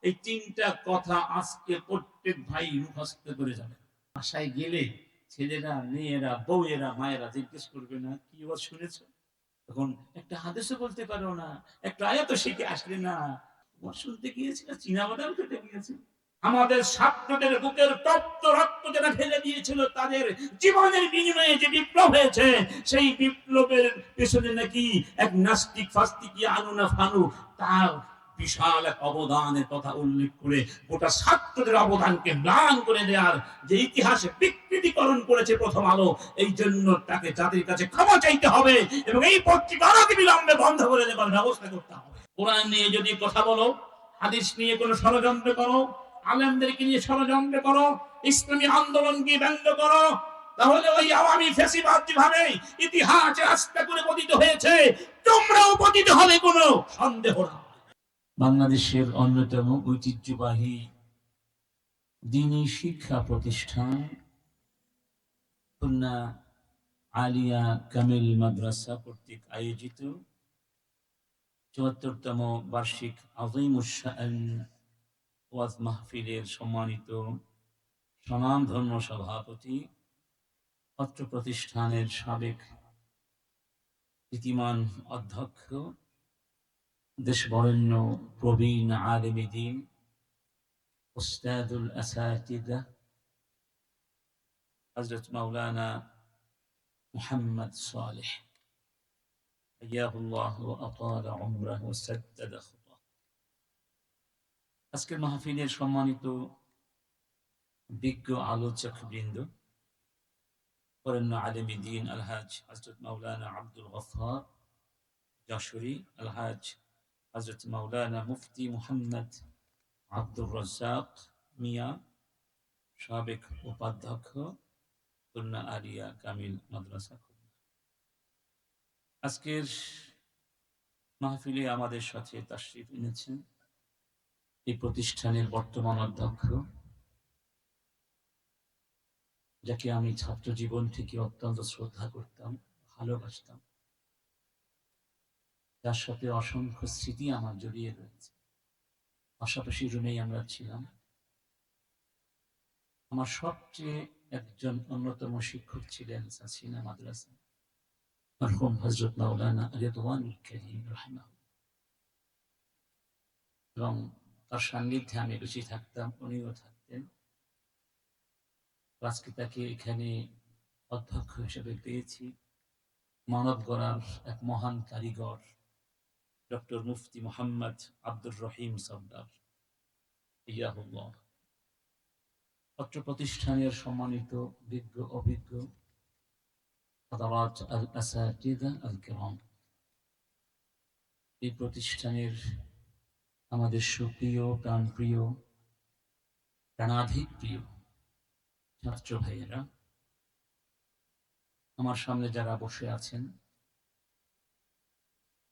এই তিনটা কথা আজকে প্রত্যেক ভাই মুখস্থ করে যাবে। বাসায় গেলে ছেলেরা, মেয়েরা, বউয়েরা, মায়েরা জিজ্ঞেস করবে না কি ওয়াজ শুনেছো? তখন একটা হাদিসও বলতে পারো না, একটা আয়াতও শিখে আসলে না, ওয়াজ শুনতে গিয়েছিল, চীনা বাদাম খেতে গিয়েছিল। আমাদের ছাত্রদের বুকের তপ্ত রক্ত যারা ঢেলে দিয়েছিল, তাদের জীবনের বিনিময়ে যে বিপ্লব হয়েছে, সেই বিপ্লবের পেছনে নাকি এক নাস্তিক ফাস্তিকি আনু না ফানু তার বিশাল এক অবদানের কথা উল্লেখ করে গোটা ছাত্রদের অবদানকে ম্লান করে দেওয়ার যে ইতিহাসে বিকৃতিকরণ করেছে প্রথম আলো, এই জন্য তাকে জাতির কাছে ক্ষমা চাইতে হবে এবং এই পত্রিকা অনতিবিলম্বে বন্ধ করে দেওয়ার ব্যবস্থা করতে হবে। কোরআন নিয়ে যদি কথা বলো, হাদিস নিয়ে কোনো ষড়যন্ত্র করো, আলেমদেরকে নিয়ে ষড়যন্ত্র করো, ইসলামী আন্দোলনকে ব্যঙ্গ করো, তাহলে ওই আওয়ামী ফ্যাসিবাদ যেভাবে ইতিহাসে আস্থা করে পতিত হয়েছে, তোমরাও পতিত হবে, কোনো সন্দেহ না। বাংলাদেশের অন্যতম ঐতিহ্যবাহী দ্বীনি শিক্ষা প্রতিষ্ঠান খুলনা আলিয়া কামিল মাদ্রাসা কর্তৃক আয়োজিত ৭৪তম বার্ষিক আযীমুশ শাআন ওয়াজ মাহফিলের সম্মানিত স্বনামধন্য সভাপতি, অত্র প্রতিষ্ঠানের সাবেক নীতিমান অধ্যক্ষ, দেশবরেণ্য প্রবীণ আলেমে দ্বীন, উস্তাদুল আসাতিযা হযরত মাওলানা মুহাম্মদ সালেহ হাইয়াহুল্লাহ ওয়া আতালা উমরাহু ওয়া সাদ্দাদা খুতাহ। আজকের মাহফিলের সম্মানিত বিজ্ঞ আলোচক বৃন্দ, বরেণ্য আলেমে দ্বীন আলহাজ হযরত মাওলানা আব্দুল গফফার যশোরী, আলহাজ হযরত মাওলানা মুফতি মুহাম্মদ আব্দুর রাজ্জাক মিয়া, সাবেক উপাধ্যক্ষ, খুলনা আলিয়া কামিল মাদ্রাসা খুলনা। আজকের মাহফিলে আমাদের সাথে তাশরিফ এনেছেন এই প্রতিষ্ঠানের বর্তমান অধ্যক্ষ, যাকে আমি ছাত্র জীবন থেকে অত্যন্ত শ্রদ্ধা করতাম, ভালোবাসতাম, যার সাথে অসংখ্য স্মৃতি আমার জড়িয়ে রয়েছে। পাশাপাশি রুমেই আমরা ছিলাম। আমার সবচেয়ে একজন অন্যতম শিক্ষক ছিলেন সাসিনা মাদ্রাসা মরহুম হযরত মাওলানা রিদওয়ানুল কারীম রাহিমাহুল্লাহ, এবং তার সান্নিধ্যে আমি বেশি থাকতাম, উনিও থাকতেন। আজকে তাকে এখানে অধ্যক্ষ হিসেবে পেয়েছি। মানব গড়ার এক মহান কারিগর ডক্টর মুফতি মুহাম্মদ আব্দুর রহিম সরদার ইয়াহুল্লাহ, অত্র প্রতিষ্ঠানের সম্মানিত বিজ্ঞ অভিজ্ঞ হাদারাত আল আসাতিযা আল কিরাম, এই প্রতিষ্ঠানের আমাদের সুপ্রিয়, প্রাণপ্রিয়, প্রাণাধিক প্রিয় ছাত্র ভাইয়েরা, আমার সামনে যারা বসে আছেন,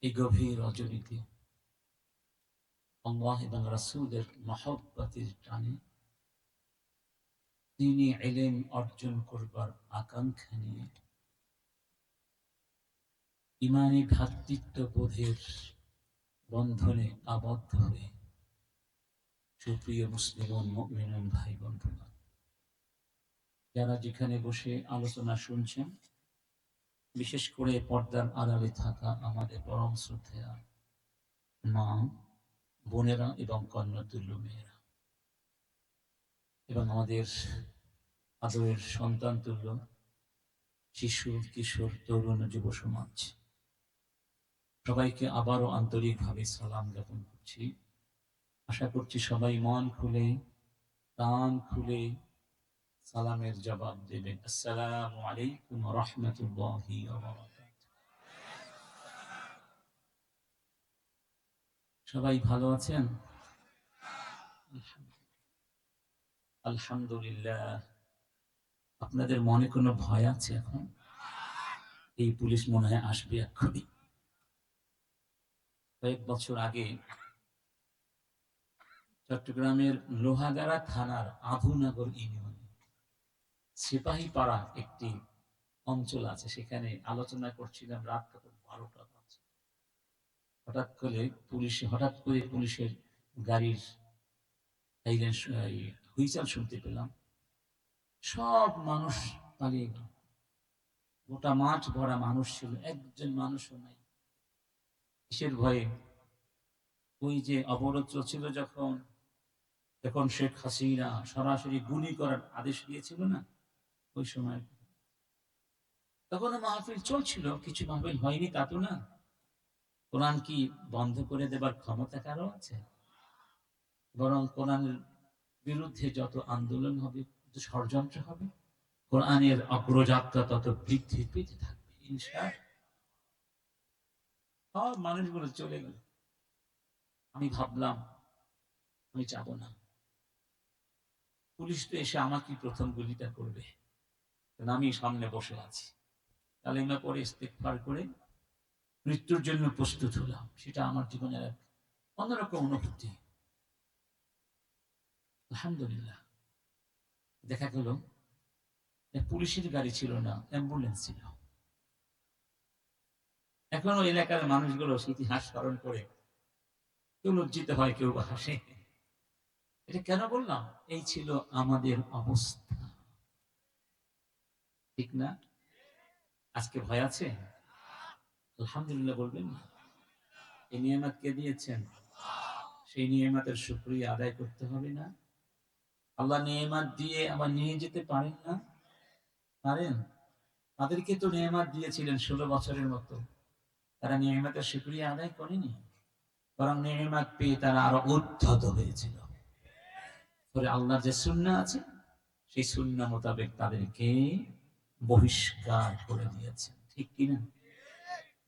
এই গভীর রজনীতে আল্লাহ এবং রাসূলের মহব্বতের টানে তিনি ইলম অর্জন করবার আকাঙ্ক্ষা নিয়ে ইমানি ভ্রাতৃত্ববোধের বন্ধনে আবদ্ধ হয়ে, সুপ্রিয় মুসলিম মুমিনুন ভাই বন্ধুরা, যারা যেখানে বসে আলোচনা শুনছেন, বিশেষ করে পর্দার আড়ালে থাকা আমাদের পরম শ্রদ্ধেয়া মা, বোনেরা এবং কন্যাতুল্য মেয়েরা, এবং আমাদের আদরের সন্তান তুল্য শিশু, কিশোর, তরুণ, যুব সমাজ, সবাইকে আবারও আন্তরিকভাবে সালাম জ্ঞাপন করছি। আশা করছি সবাই মন খুলে, কান খুলে সালামের জবাব দেবেন। আসসালামু আলাইকুম ওয়া রাহমাতুল্লাহি ওয়া বারাকাতুহু। সবাই ভালো আছেন? আলহামদুলিল্লাহ। আপনাদের মনে কোনো ভয় আছে এখন? এই পুলিশ মনে হয় আসবে এক্ষুনি। কয়েক বছর আগে চট্টগ্রামের লোহাগাড়া থানার আবুনগর ইউনিয়নে সিপাহীপাড়া একটি অঞ্চল আছে, সেখানে আলোচনা করছিলাম, রাত তখন 12টা বাজে। হঠাৎ করে পুলিশের গাড়ির এই হুইসেল শুনতে পেলাম, সব মানুষ পালিয়ে গেল। গোটা মাঠ ভরা মানুষ ছিল, একজন মানুষও নাই। কিসের ভয়ে? ওই যে অবরোধ চলছিল যখন, তখন শেখ হাসিনা সরাসরি গুলি করার আদেশ দিয়েছিল না, ওই সময় তখনও মাহফিল চলছিল, কিছু মাহফিল হয়নি তা তো না। কোরআন কি বন্ধ করে দেবার ক্ষমতা কারো আছে? বরং কোরআনের বিরুদ্ধে যত আন্দোলন হবে, যত ষড়যন্ত্র হবে, কোরআনের অগ্রযাত্রা তত বৃদ্ধি পেতে থাকবে ইনশাআল্লাহ। সব মানুষগুলো চলে গেল। আমি ভাবলাম আমি যাব না। পুলিশ তো এসে আমাকে প্রথম গুলিটা করবে, কারণ আমি সামনে বসে আছি। কালেমা পড়ে ইস্তেগফার করে মৃত্যুর জন্য প্রস্তুত হলাম। সেটা আমার জীবনের এক অন্যরকম অনুভূতি। আলহামদুলিল্লাহ। দেখা গেল পুলিশের গাড়ি ছিল না, অ্যাম্বুলেন্স ছিল। এখনো এলাকার মানুষগুলো ইতিহাস স্মরণ করে কেউ লজ্জিত হয়, কেউ হাসে। এটা কেন বললাম? এই ছিল আমাদের অবস্থা, ঠিক না? আজকে ভয় আছে? আলহামদুলিল্লাহ বলবেন না? এই নিয়ামত কে দিয়েছেন? সেই নিয়ামতের শুকরিয়া আদায় করতে হবে না? আল্লাহ নিয়ামত দিয়ে আবার নিয়ে যেতে পারেন না? পারেন। তাদেরকে তো নিয়ামত দিয়েছিলেন 16 বছরের মতো, তারা নিয়ামতের শুকরিয়া আদায় করেনি, বরং নিয়ামত পেয়ে তারা আরো উদ্ধত হয়েছিল। পরে আল্লাহর যে সুন্নাহ আছে, সেই সুন্নাহ মোতাবেক তাদেরকে বহিষ্কার করে দিয়েছেন, ঠিক কিনা?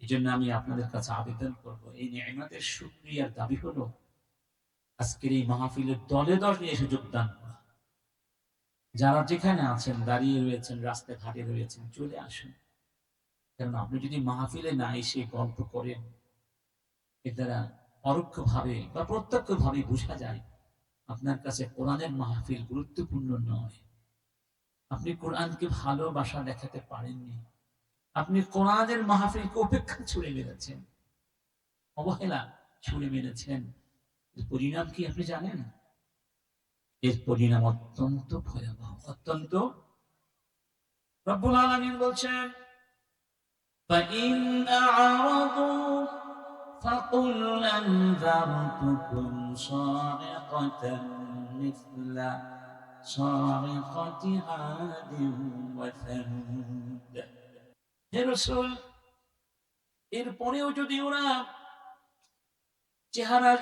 এই জন্য আমি আপনাদের কাছে আবেদন করব, এই নিয়ামতের শুকরিয়ার দাবি হলো আজকের এই মাহফিলের দলে দলে এসে যোগদান করা। যারা যেখানে আছেন, দাঁড়িয়ে রয়েছেন, রাস্তাঘাটে রয়েছেন, চলে আসুন। কারণ আপনি যদি মাহফিলে না এসে গল্প করেন, এর দ্বারা পরোক্ষভাবে বা প্রত্যক্ষভাবে বোঝা যায় আপনার কাছে কোরআনের মাহফিল গুরুত্বপূর্ণ নয়। আপনি কোরআনকে ভালোবাসা দেখাতে পারেননি। আপনি কোরআনের মাহফিলকে উপেক্ষা ছুড়ে মেরেছেন, অবহেলা ছুড়ে মেরেছেন। এর পরিণাম কি আপনি জানেন? এর পরিণাম অত্যন্ত ভয়াবহ, অত্যন্ত। রব্বুল আলামিন বলছেন, فَإِنْ أَعْرَضُوا فَقُلْ أَنذَرْتُكُمْ صَاعِقَةً مِثْلَ صَاعِقَةِ عَادٍ وَثَمُودَ। হে রাসূল, এরপরেও যদি ওরা চেহারা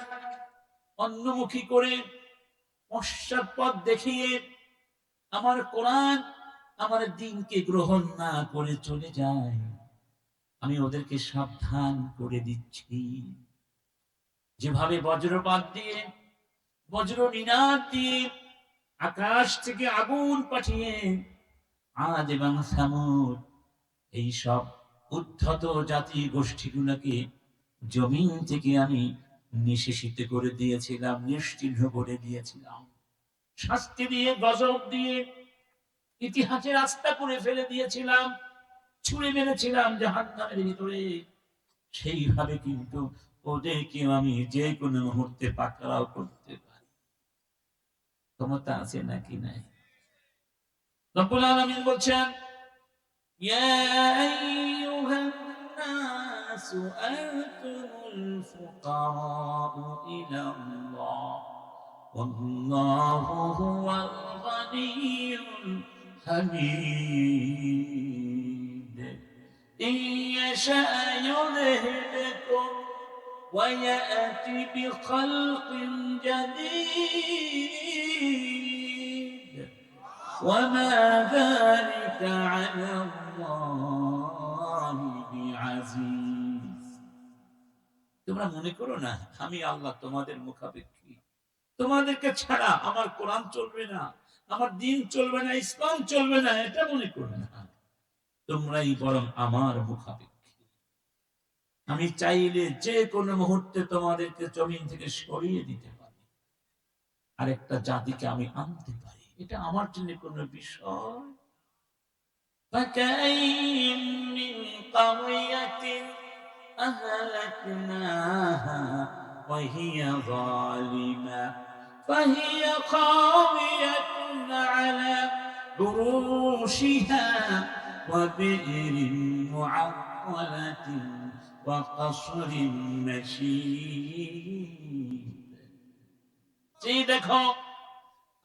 অন্যমুখী করে, পশ্চাৎপদ দেখিয়ে আমার কোরআন, আমার দ্বীনকে গ্রহণ না করে চলে যায়, আমি ওদেরকে সাবধান করে দিচ্ছি। যেভাবে বজ্রপাত দিয়ে, বজ্র নিনাদ দিয়ে আকাশ থেকে আগুন পাঠিয়ে আদ এবং সামুদ এই সব উদ্ধত জাতি গোষ্ঠীগুলোকে জমিন থেকে আমি নিঃশেষিত করে দিয়েছিলাম, নিশ্চিহ্ন করে দিয়েছিলাম, শাস্তি দিয়ে, গজব দিয়ে ইতিহাসের রাস্তা করে ফেলে দিয়েছিলাম, ছুঁড়ে মেরেছিলাম জাহান্নামের ভিতরে। সেইভাবে কিন্তু ওদেরকে আমি যে কোনো মুহূর্তে পাকড়াও করতে পারি। ক্ষমতা আছে নাকি নাই? রব্বুল আলামিন বলছেন, ইয়া আইয়ুহান নাসু আনতুমুল ফুকারাউ ইলাল্লাহ ওয়াল্লাহু হুয়াল গনিয়্যুল হামিদ। ইন ইয়াশা ইউযহিবকুম ويأتي بخلق جديد وما ذلك على الله بعزيز। তোমরা মনে করো না আমি আল্লাহ তোমাদের মুখাপেক্ষী, তোমাদেরকে ছাড়া আমার কোরআন চলবে না, আমার দ্বীন চলবে না, ইসলাম চলবে না, এটা মনে করো না। তোমরাই বরং আমার মুখাপেক্ষী। আমি চাইলে যে কোনো মুহূর্তে তোমাদেরকে জমিন থেকে সরিয়ে দিতে পারি, আরেকটা জাতিকে আমি আনতে পারি, এটা আমার জন্য কোনো বিষয়। فَكَأَيِّن مِّن قَرْيَةٍ أَهْلَكْنَاهَا وَهِيَ ظَالِمَةٌ فهي خاوية على عروشها وبئر معطلة وقصر مشيد। যে দেখো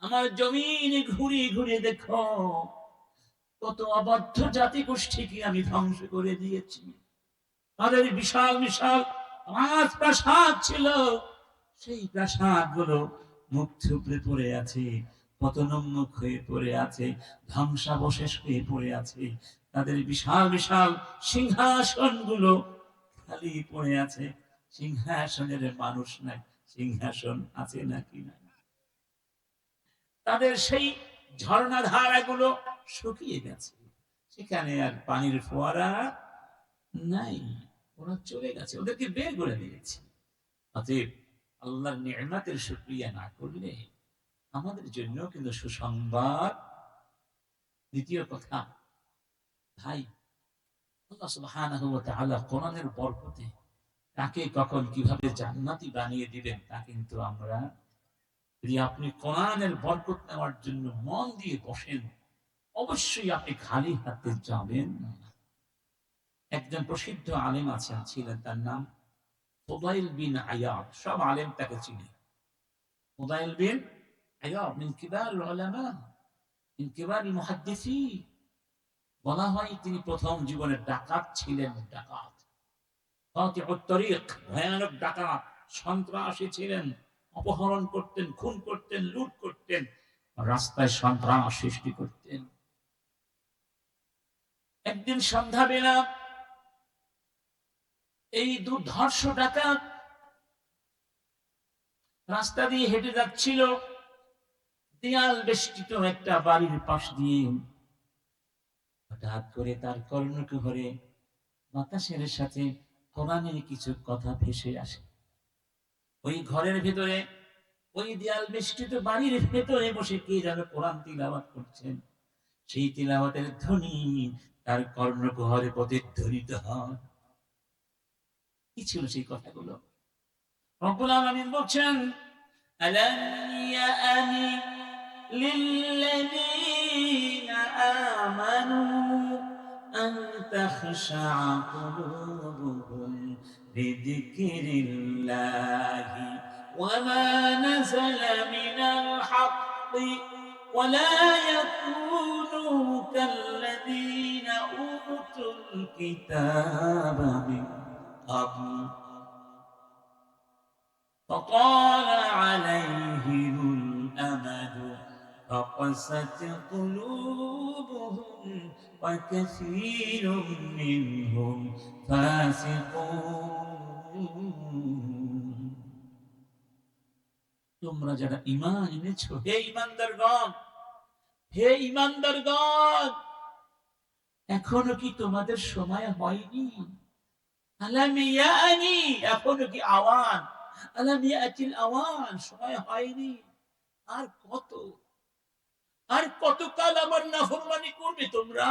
আমার জমিন ঘুরে ঘুরে দেখো কত অবাধ্য জাতি গোষ্ঠীকে আমি ধ্বংস করে দিয়েছি। তাদের বিশাল বিশাল রাজপ্রাসাদ ছিল, সেই প্রাসাদ গুলো মুখ থুবড়ে পড়ে আছে, পতনোন্মুখ হয়ে পড়ে আছে, ধ্বংসাবশেষ হয়ে পড়ে আছে। তাদের বিশাল বিশাল সিংহাসন গুলো খালি পড়ে আছে, সিংহাসনের মানুষ নাই, সিংহাসন আছে নাকি না। তাদের সেই ঝর্ণাধারা গুলো শুকিয়ে গেছে, সেখানে আর পানির ফোয়ারা নাই, ওরা চলে গেছে, ওদেরকে বের করে দিয়েছে। অতএব আল্লাহর নিয়ামতের শুকরিয়া না করলে আমাদের জন্য কিন্তু সুসংবাদ। দ্বিতীয় কথা, ভাই আল্লাহ সুবহানাহু ওয়া তাআলা কোরআনের বরকতে তাকে কখন কিভাবে জান্নাতি বানিয়ে দিবেন তা কিন্তু আমরা, যদি আপনি কোরআনের বরকত নেওয়ার জন্য মন দিয়ে বসেন, অবশ্যই আপনি খালি হাতে যাবেন না। একজন প্রসিদ্ধ আলেম আছেন, ছিলেন, তার নাম ফুদাইল বিন আয়াদ। সব আলেম তাকে চিনে। ফুদাইল বিন আয়াদ মিন কিবারিল উলামা, মিন কিবারিল মুহাদ্দিসিন। বলা হয় তিনি প্রথম জীবনের ডাকাত ছিলেন, ডাকাত, কাতিউত তরিক, ভয়ানক ডাকাত, সন্ত্রাসী ছিলেন, অপহরণ করতেন, খুন করতেন, লুট করতেন, রাস্তায় সন্ত্রাস সৃষ্টি করতেন। একদিন সন্ধ্যাবেলা এই দুর্ধর্ষ ডাকাত রাস্তা দিয়ে হেঁটে যাচ্ছিল, দেয়াল বেষ্টিত একটা বাড়ির পাশ দিয়ে। হঠাৎ করে তার কর্ণকুহরে বাতাসের সাথে কোরআনের কিছু কথা ভেসে আসে। ওই ঘরের ভেতরে, ওই দেয়াল বেষ্টিত বাড়ির ভেতরে বসে কে যেন কোরআন তিলাওয়াত করছেন। সেই তিলাওয়াতের ধ্বনি তার কর্ণকুহরে প্রতিধ্বনিত হয়। কি ছিল সেই কথাগুলো? রব্বুল আলামিন বলছেন, আলাম ইয়ানি লিল্লাযীনা আমানু আন তাখশা কুলুবুহুম লিযিকরিল্লাহি ওয়া মা নাযালা মিনাল হাক্কি ওয়া লা ইয়াকুনু কাল্লাযীনা উতুল কিতাবা মিন ক্বাবল فطال عليهم الأمد فقست قلوبهم وكثير منهم فاسقون। তোমরা যারা ঈমান এনেছো, হে ঈমানদারগণ, হে ঈমানদারগণ, এখনো কি তোমাদের সময় হয়নি? আলাম ইয়ানি, এখনো কি আওয়ান, আলাম ইয়াতিল আওয়ান, সময় হয়নি? আর কত, আর কতকাল আমার নাফরমানি করবে তোমরা?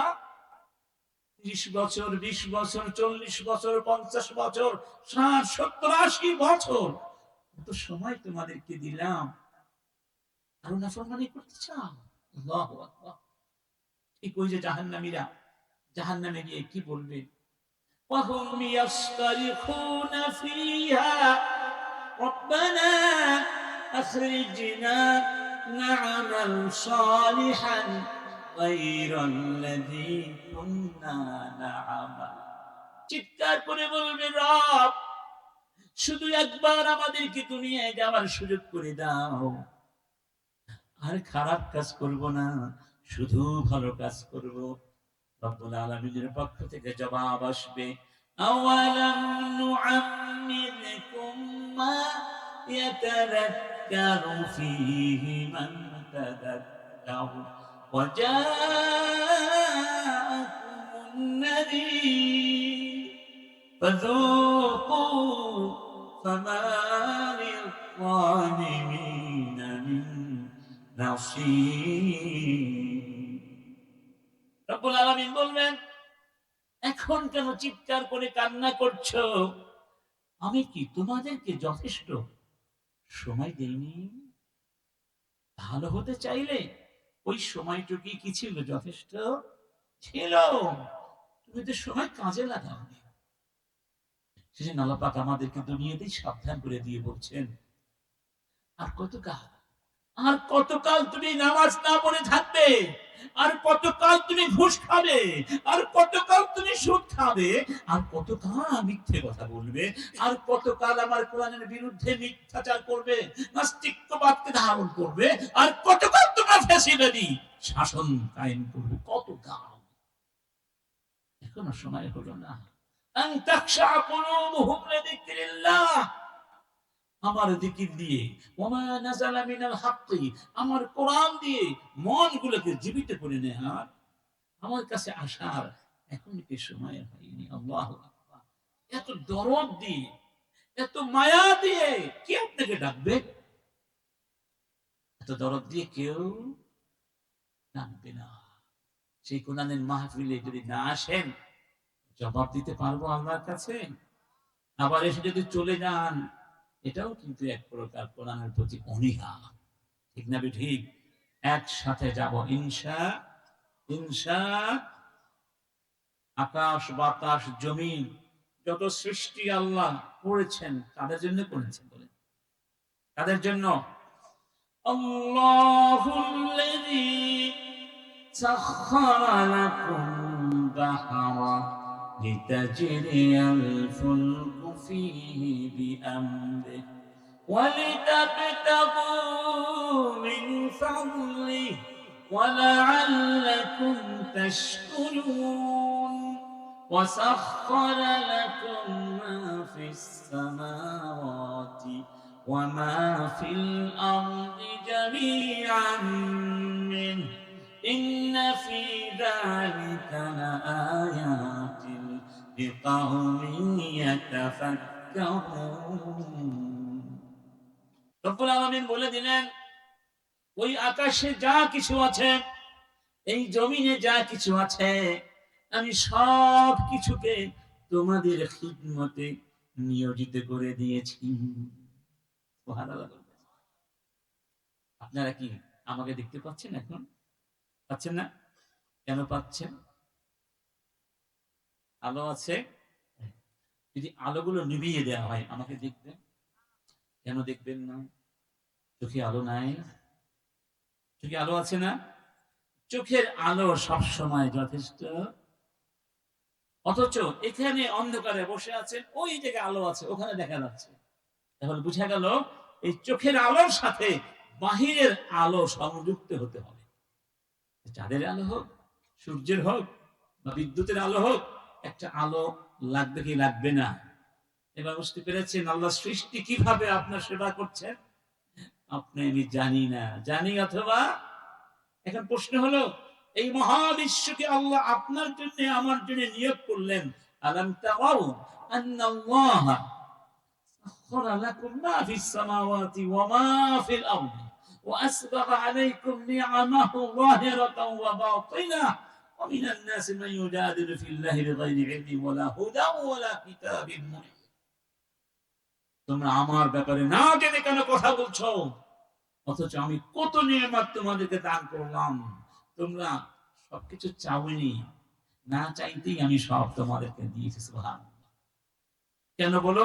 30 বছর, 20 বছর, 40 বছর, 50 বছর, 60, 70, 80 বছর, কত সময় তোমাদেরকে দিলাম, আর নাফরমানি করতে চাও? আল্লাহু আকবার। ঠিক ওই যে জাহান্নামীরা জাহান্নামে গিয়ে কি বলবে? وهم يصطرخون فيها ربنا أخرجنا نعمل صالحا غير الذي كنا نعمل। চিৎকার করে বলবে, রব শুধু একবার আমাদেরকে দুনিয়ায় যাওয়ার সুযোগ করে দাও, আর খারাপ কাজ করব না, শুধু ভালো কাজ করব। রব্বুল আলামিনের পক্ষ থেকে জবাব আসবে, আওয়ালাম নুআম্মিরকুম মা ইয়াতাযাক্কারু ফীহি মান তাযাক্কার ওয়া জাআকুমুন নাযীর ফাযূকু ফামা লিয-যালিমিনা মিন নাসীর। রব্বুল আলামিন বলবেন, এখন কেন চিৎকার করে কান্না করছো? আমি কি তোমাদেরকে যথেষ্ট সময় দেইনি? ভালো হতে চাইলে ওই সময়টুকুই কি ছিল? যথেষ্ট ছিল। তুমি তো সময় কাজে লাগাওনি। সেজন্য আল্লাহ পাক আমাদেরকে দুনিয়াতেই সাবধান করে দিয়ে বলছেন, আর কতকাল, আর কতকাল তুমি নামাজ না পড়ে থাকবে, আর কতকাল তুমি ঘুষ খাবে, আর কতকাল তুমি সুদ খাবে, আর কতকাল মিথ্যে কথা বলবে, আর কতকাল আমার কোরআনের বিরুদ্ধে মিথ্যাচার করবে, নাস্তিক্যবাদকে ধারণ করবে, আর কতকাল তোমরা ফ্যাসিবাদী শাসন কায়েম করবে, কতকাল। এখনো সময় হলো না। আন তাখশা কুলুবুহুম লিযিকরিল্লাহ, আমার জিকির দিয়ে, ওমা নাযালা মিনাল হাক্কি, আমার কোরআন দিয়ে মনগুলোকে জীবিত করে নেয়ার, আমার কাছে আসার এখন কি সময় হয়নি? আল্লাহু আকবার। এত দরদ দিয়ে, এত মায়া দিয়ে কে আপনাকে ডাকবে? এত দরদ দিয়ে কেউ ডাকবে না। সেই কোরআনের মাহফিলে যদি না আসেন, জবাব দিতে পারবো আল্লাহর কাছে? আবার এসে যদি চলে যান, এটাও কিন্তু এক প্রকার কোরআনের প্রতি অনীহা। ঠিক না ঠিক? একসাথে যাব ইনশা ইনশা। আকাশ বাতাস জমিন যত সৃষ্টি আল্লাহ করেছেন তাদের জন্য করেছেন, বলেন তাদের জন্য। আল্লাহুল্লাযী সাখখারা লাকুম বাহরা লিতাজরিয়াল ফুলকু ফীহি বিআমরিহি ولتبتغوا من فضله ولعلكم تشكرون وسخر لكم ما في السماوات وما في الأرض جميعا منه إن في ذلك لآيات لقوم يتفكرون। রব্বুল আলামিন বলে দিলেন, ওই আকাশে যা কিছু আছে, এই জমিনে যা কিছু আছে, আমি সব কিছুকে তোমাদের খিদমতে নিয়োজিত করে দিয়েছি। সুবহানাল্লাহ। আপনারা কি আমাকে দেখতে পাচ্ছেন? এখন পাচ্ছেন না? কেন পাচ্ছেন? আলো আছে। যদি আলোগুলো নিভিয়ে দেওয়া হয়, আমাকে দেখবেন? কেন দেখবেন না? চোখে আলো নাই? চোখে আলো আছে না? চোখের আলো সবসময় যথেষ্ট, অথচ এখানে অন্ধকারে বসে আছেন, ওই জায়গায় আলো আছে, ওখানে দেখা যাচ্ছে। এখন বুঝা গেল এই চোখের আলোর সাথে বাহিরের আলো সংযুক্ত হতে হবে। চাঁদের আলো হোক, সূর্যের হোক, বা বিদ্যুতের আলো হোক, একটা আলো লাগবে কি লাগবে না? এবার বুঝতে পেরেছেন আল্লাহ সৃষ্টি কিভাবে আপনার সেবা করছেন? আপনি আমি জানি না, জানি অথবা। এখন প্রশ্ন হলো, এই মহাবিশ্বকে আল্লাহ আপনার জন্য আমার জন্য নিয়োগ করলেন। আলাম তারাউ আন্নাল্লাহ সাখখারা লাকুম মা ফিস সামাওয়াতি ওয়া মা ফিল আরদি ওয়া আসবাগা আলাইকুম নি'আমাহু যাহিরাতাও ওয়া বাতিনাহ ওয়া মিনান নাসি মান ইউজাদিলু ফিল্লাহি বিগাইরি ইলমিন ওয়ালা হুদাও ওয়ালা কিতাবিন মুনির। তোমরা আমার ব্যাপারে না জেনে কেন কথা বলছো? অথচ আমি কত নিয়ামত তোমাদেরকে দান করলাম, তোমরা সবকিছু চাওনি, না চাইতেই আমি সব তোমাদেরকে দিয়েছি। সুবহানাল্লাহ। কেন বলো?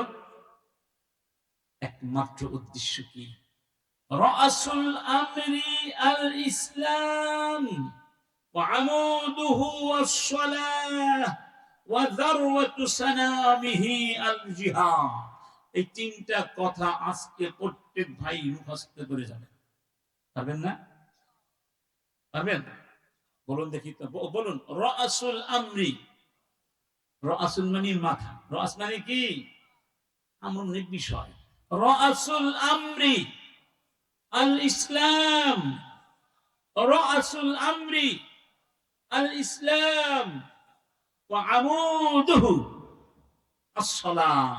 একমাত্র উদ্দেশ্য কি? রাসুল আমরি আল ইসলাম ওয়া আমুদুহু ওয়াস সালাহ ওয়া যারওয়াতু সানামিহি আল জিহাদ। এই তিনটা কথা আজকে প্রত্যেক ভাই মুখস্থ করে যাবেন। পারবেন না? পারবেন? বলুন দেখি তো, বলুন। রাসুল আমরি। রাসুল মানে মাথা, রাস মানে কি? আমর মানে বিষয়। রাসুল আমরি আল ইসলাম, রাসুল আমরি আল ইসলাম ওয়া আমুদুহু আস-সালাহ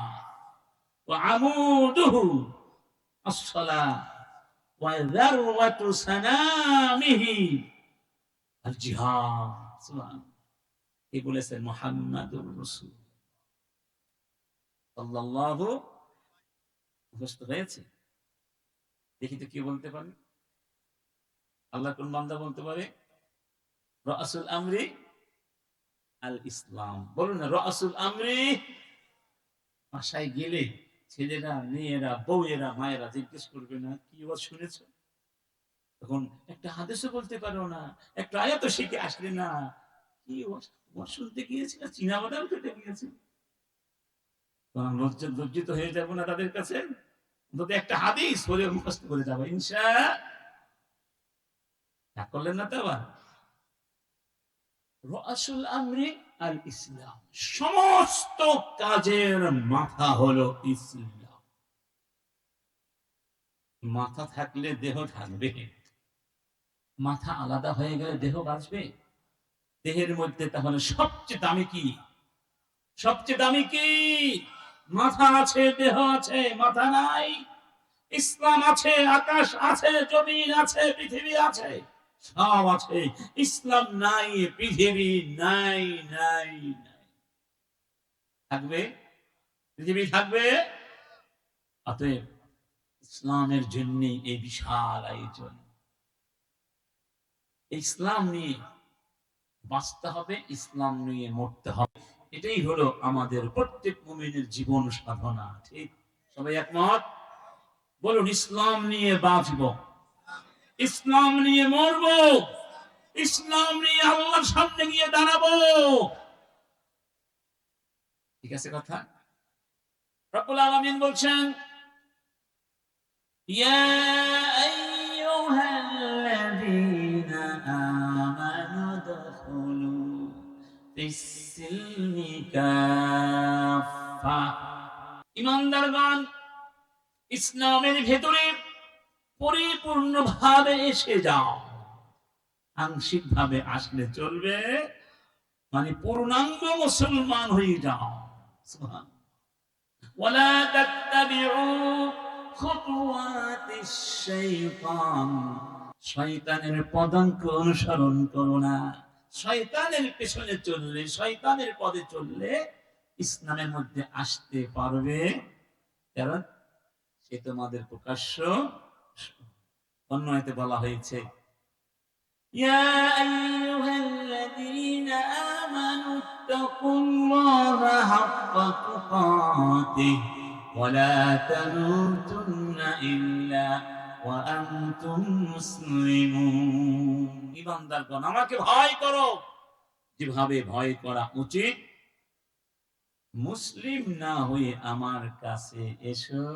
ওয়া আমুদুহু আস-সালাহ ওয়া যারওয়াতু সানামিহি আল জিহাদ। সুবহানাল্লাহ। এই বলেছেন মুহাম্মাদুর রাসূল সাল্লাল্লাহু। মুখস্থ হয়েছে? দেখি তো কে বলতে পারে। আল্লাহ কোন বান্দা বলতে পারে রাসূল আমরি আল ইসলাম? বলুন না, রাসূল আমরি। বাসায় গেলে ছেলেরা, মেয়েরা, বউয়েরা, মায়েরা জিজ্ঞেস করবে না কি ওয়াজ শুনেছো? তখন একটা হাদিসও বলতে পারো না, একটা আয়াতও শিখে আসলে না, কি ওয়াজ শুনতে গিয়েছিল, চীনা বাদাম খেতে গিয়েছিল। তখন লজ্জিত হয়ে যাবো না তাদের কাছে? অন্তত একটা হাদিস বলে মুখস্থ করে যাবো রাগ করলেন না তো আবার? রাসূল আমরি আল ইসলাম, সমস্ত কাজের মাথা হলো ইসলাম। মাথা থাকলে দেহ থাকবে, মাথা আলাদা হয়ে গেলে দেহ বাঁচবে? দেহের মধ্যে তাহলে সবচেয়ে দামি কি? সবচেয়ে দামি কি? মাথা আছে, দেহ আছে, মাথা নাই। ইসলাম আছে, আকাশ আছে, জমিন আছে, পৃথিবী আছে, সব আছে। ইসলাম নাই, পৃথিবী নাই, নাই, নাই। থাকবে? পৃথিবী থাকবে? অতএব ইসলামের জন্য এই বিশাল আয়োজন। ইসলাম নিয়ে বাঁচতে হবে, ইসলাম নিয়ে মরতে হবে। এটাই হলো আমাদের প্রত্যেক মুমিনের জীবন সাধনা। ঠিক? সবাই একমত? বলুন, ইসলাম নিয়ে বাঁচবো, ইসলাম নিয়ে মরবো, ইসলাম নিয়ে আল্লাহর সামনে গিয়ে দাঁড়াবো। ঠিক আছে কথা? রব্বুল আলামিন বলছেন, ইয়া আইয়ুহাল্লাযীনা আমানু দুখুলু ফিস-সিলমি কাফা। ঈমানদারগণ, ইসলামের ভেতরে পরিপূর্ণভাবে এসে যাও। আংশিক ভাবে আসলে চলবে, মানে পূর্ণাঙ্গ মুসলমান হয়ে যাও। সুবহানাল্লাহ। ওয়ালা তাত্তাবিউ খুতুওয়াতিশ শাইতান, শয়তানের পদাঙ্ক অনুসরণ করো না। শয়তানের পেছনে চললে, শয়তানের পদে চললে ইসলামের মধ্যে আসতে পারবে, কারণ সে তোমাদের প্রকাশ্য। অন্য আয়াতে বলা হয়েছে, ইয়া আইয়ুহাল্লাযীনা আমানু তাকুল্লাহা হাক্কা তুকাতিহি ওয়া লা তামুতুন্না ইল্লা ওয়া আনতুম মুসলিমুন। ঈমানদারগণ, আমাকে ভয় করো যেভাবে ভয় করা উচিত। মুসলিম না হয়ে আমার কাছে এসো।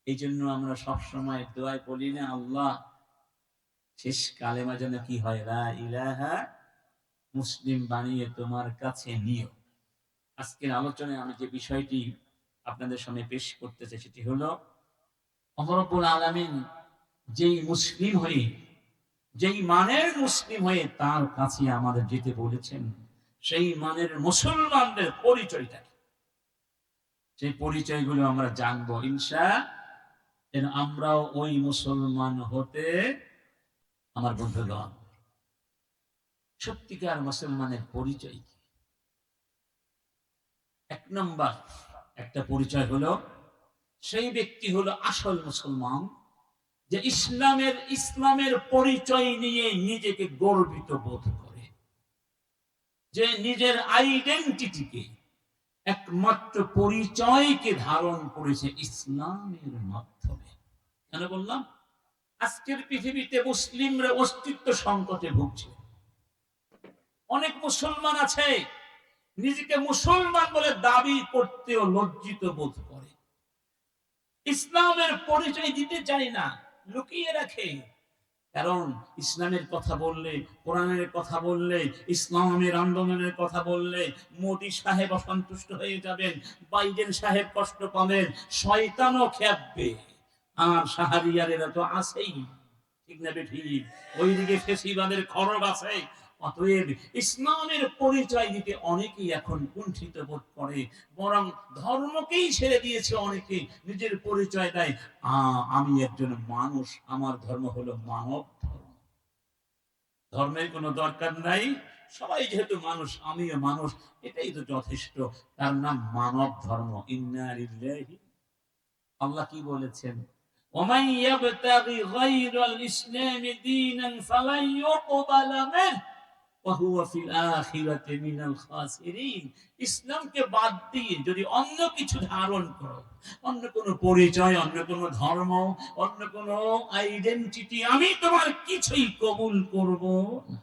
এই জন্য আমরা সবসময় দোয়ায় বলি না, আল্লাহ শেষ কালেমা যেন কি হয়, লা ইলাহা, মুসলিম বানিয়ে তোমার কাছে নিও। আজকের আলোচনায় আমি যে বিষয়টি আপনাদের সামনে পেশ করতে চাই সেটি হলো, আল্লাহ রাব্বুল আলামিন যেই মুসলিম হয়ে, যেই মানের মুসলিম হয়ে তার কাছে আমাদের যেতে বলেছেন, সেই মানের মুসলমানদের পরিচয়টা কি, সেই পরিচয়গুলো আমরা জানবো ইনশাআল্লাহ। আমরাও ওই মুসলমান হতে, আমার বন্ধুগণ, সত্যিকার মুসলমানের পরিচয় কি? এক নম্বর একটা পরিচয় হলো, সেই ব্যক্তি হলো আসল মুসলমান যে ইসলামের পরিচয় নিয়ে নিজেকে গর্বিত বোধ করে, যে নিজের আইডেন্টিটিকে, একমাত্র পরিচয়কে ধারণ করেছে ইসলামের মাধ্যমে। কেন বললাম? আজকের পৃথিবীতে মুসলিমরা অস্তিত্ব সংকটে ভুগছে। অনেক মুসলমান আছে নিজেকে মুসলমান বলে দাবি করতেও লজ্জিত বোধ করে, ইসলামের পরিচয় দিতে চায় না, লুকিয়ে রাখে। কারণ ইসলামের কথা বললে, কোরআনের কথা বললে, ইসলামের আন্দোলনের কথা বললে মোদি সাহেব অসন্তুষ্ট হয়ে যাবেন, বাইডেন সাহেব কষ্ট পাবেন, শয়তানও খেপবে, আর শাহরিয়ারেরা তো আছেই। ঠিক না বেঠিক? ওইদিকে ফেসিবাদের খড়গ আছে। অতএব ইসলামের পরিচয় দিতে অনেকেই এখন কুণ্ঠিত বোধ করে, বরং ধর্মকেই ছেড়ে দিয়েছে অনেকে। নিজের পরিচয় দেয়, আমি একজন মানুষ, আমার ধর্ম হলো মানব ধর্ম। ধর্মের কোনো দরকার নাই, সবাই যেহেতু মানুষ, আমিও মানুষ, এটাই তো যথেষ্ট। তার নাম মানব ধর্ম। ইন্না লিল্লাহি। আল্লাহ কি বলেছেন? ومن يبتغي غير الإسلام دينا فلن يقبل منه وهو في الآخرة من الخاسرين। ইসলামকে বাদ দিয়ে যদি অন্য কিছু ধারণ করো, অন্য কোনো পরিচয়, অন্য কোনো ধর্ম, অন্য কোনো আইডেন্টিটি, আমি তোমার কিছুই কবুল করব না।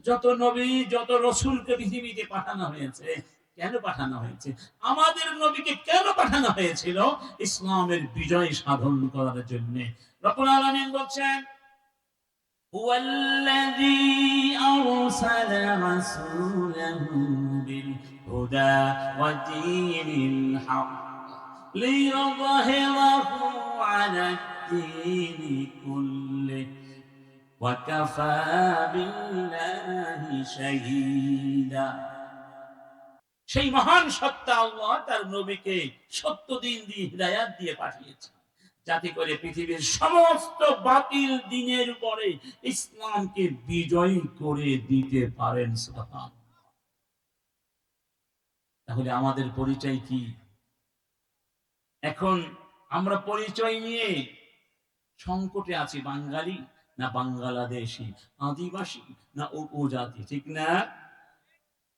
যত নবী যত রাসূলকে পৃথিবীতে পাঠানো হয়েছে, কেন পাঠানো হয়েছে? আমাদের নবীকে কেন পাঠানো হয়েছিল? ইসলামের বিজয় সাধন করার জন্য। রব্বুল আলামিন বলছেন, হুয়াল্লাযী আরসালা রাসূলাহু বিল হুদা ওয়া দীনিল হক লিইয়ুযহিরাহু আলাদ দীনি কুল্লিহি ওয়া কাফা বিল্লাহি শাহীদা। সেই মহান সত্তা আল্লাহ তার নবীকে সত্য দিন দিয়ে হিদায়াত দিয়ে পাঠিয়েছেন, যাতে করে পৃথিবীর সমস্ত বাতিল দিনের উপরে ইসলামকে বিজয়ী করে দিতে পারেন। সুবহানাল্লাহ। তাহলে আমাদের পরিচয় কি? এখন আমরা পরিচয় নিয়ে সংকটে আছি। বাঙালি না বাংলাদেশি, আদিবাসী না উপজাতি, ঠিক না?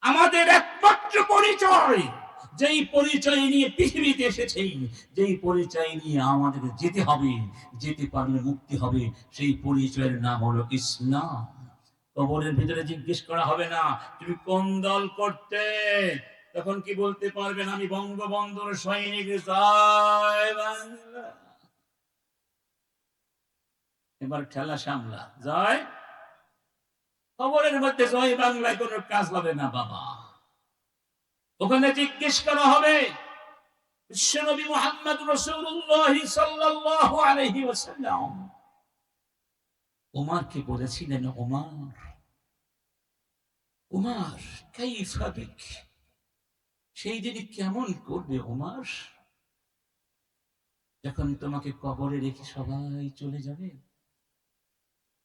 আমাদের একমাত্র পরিচয়, যেই পরিচয় নিয়ে পৃথিবীতে এসেছে, যেই পরিচয় নিয়ে আমাদের যেতে হবে, যেতে পারলে মুক্তি হবে, সেই পরিচয়ের নাম হলো ইসলাম। কবরের ভিতরে জিজ্ঞেস করা হবে না তুমি কোন দল করতে, তখন কি বলতে পারবেন? আমি বঙ্গবন্ধুর সৈনিক। জয় বাংলা। এবার খেলা সামলা। জয়। খবরের মধ্যে জয় বাংলায় কোনো কাজ হবে না বাবা। ওখানে জিজ্ঞেস করা হবে বিশ্বনবী মুহাম্মদ রাসূলুল্লাহ সাল্লাল্লাহু আলাইহি ওয়াসাল্লাম ওমরকে বলেছিলেন, ওমর কাইফা বিক, সেই দিন কেমন করবে ওমর, যখন তোমাকে কবরে রেখে সবাই চলে যাবে,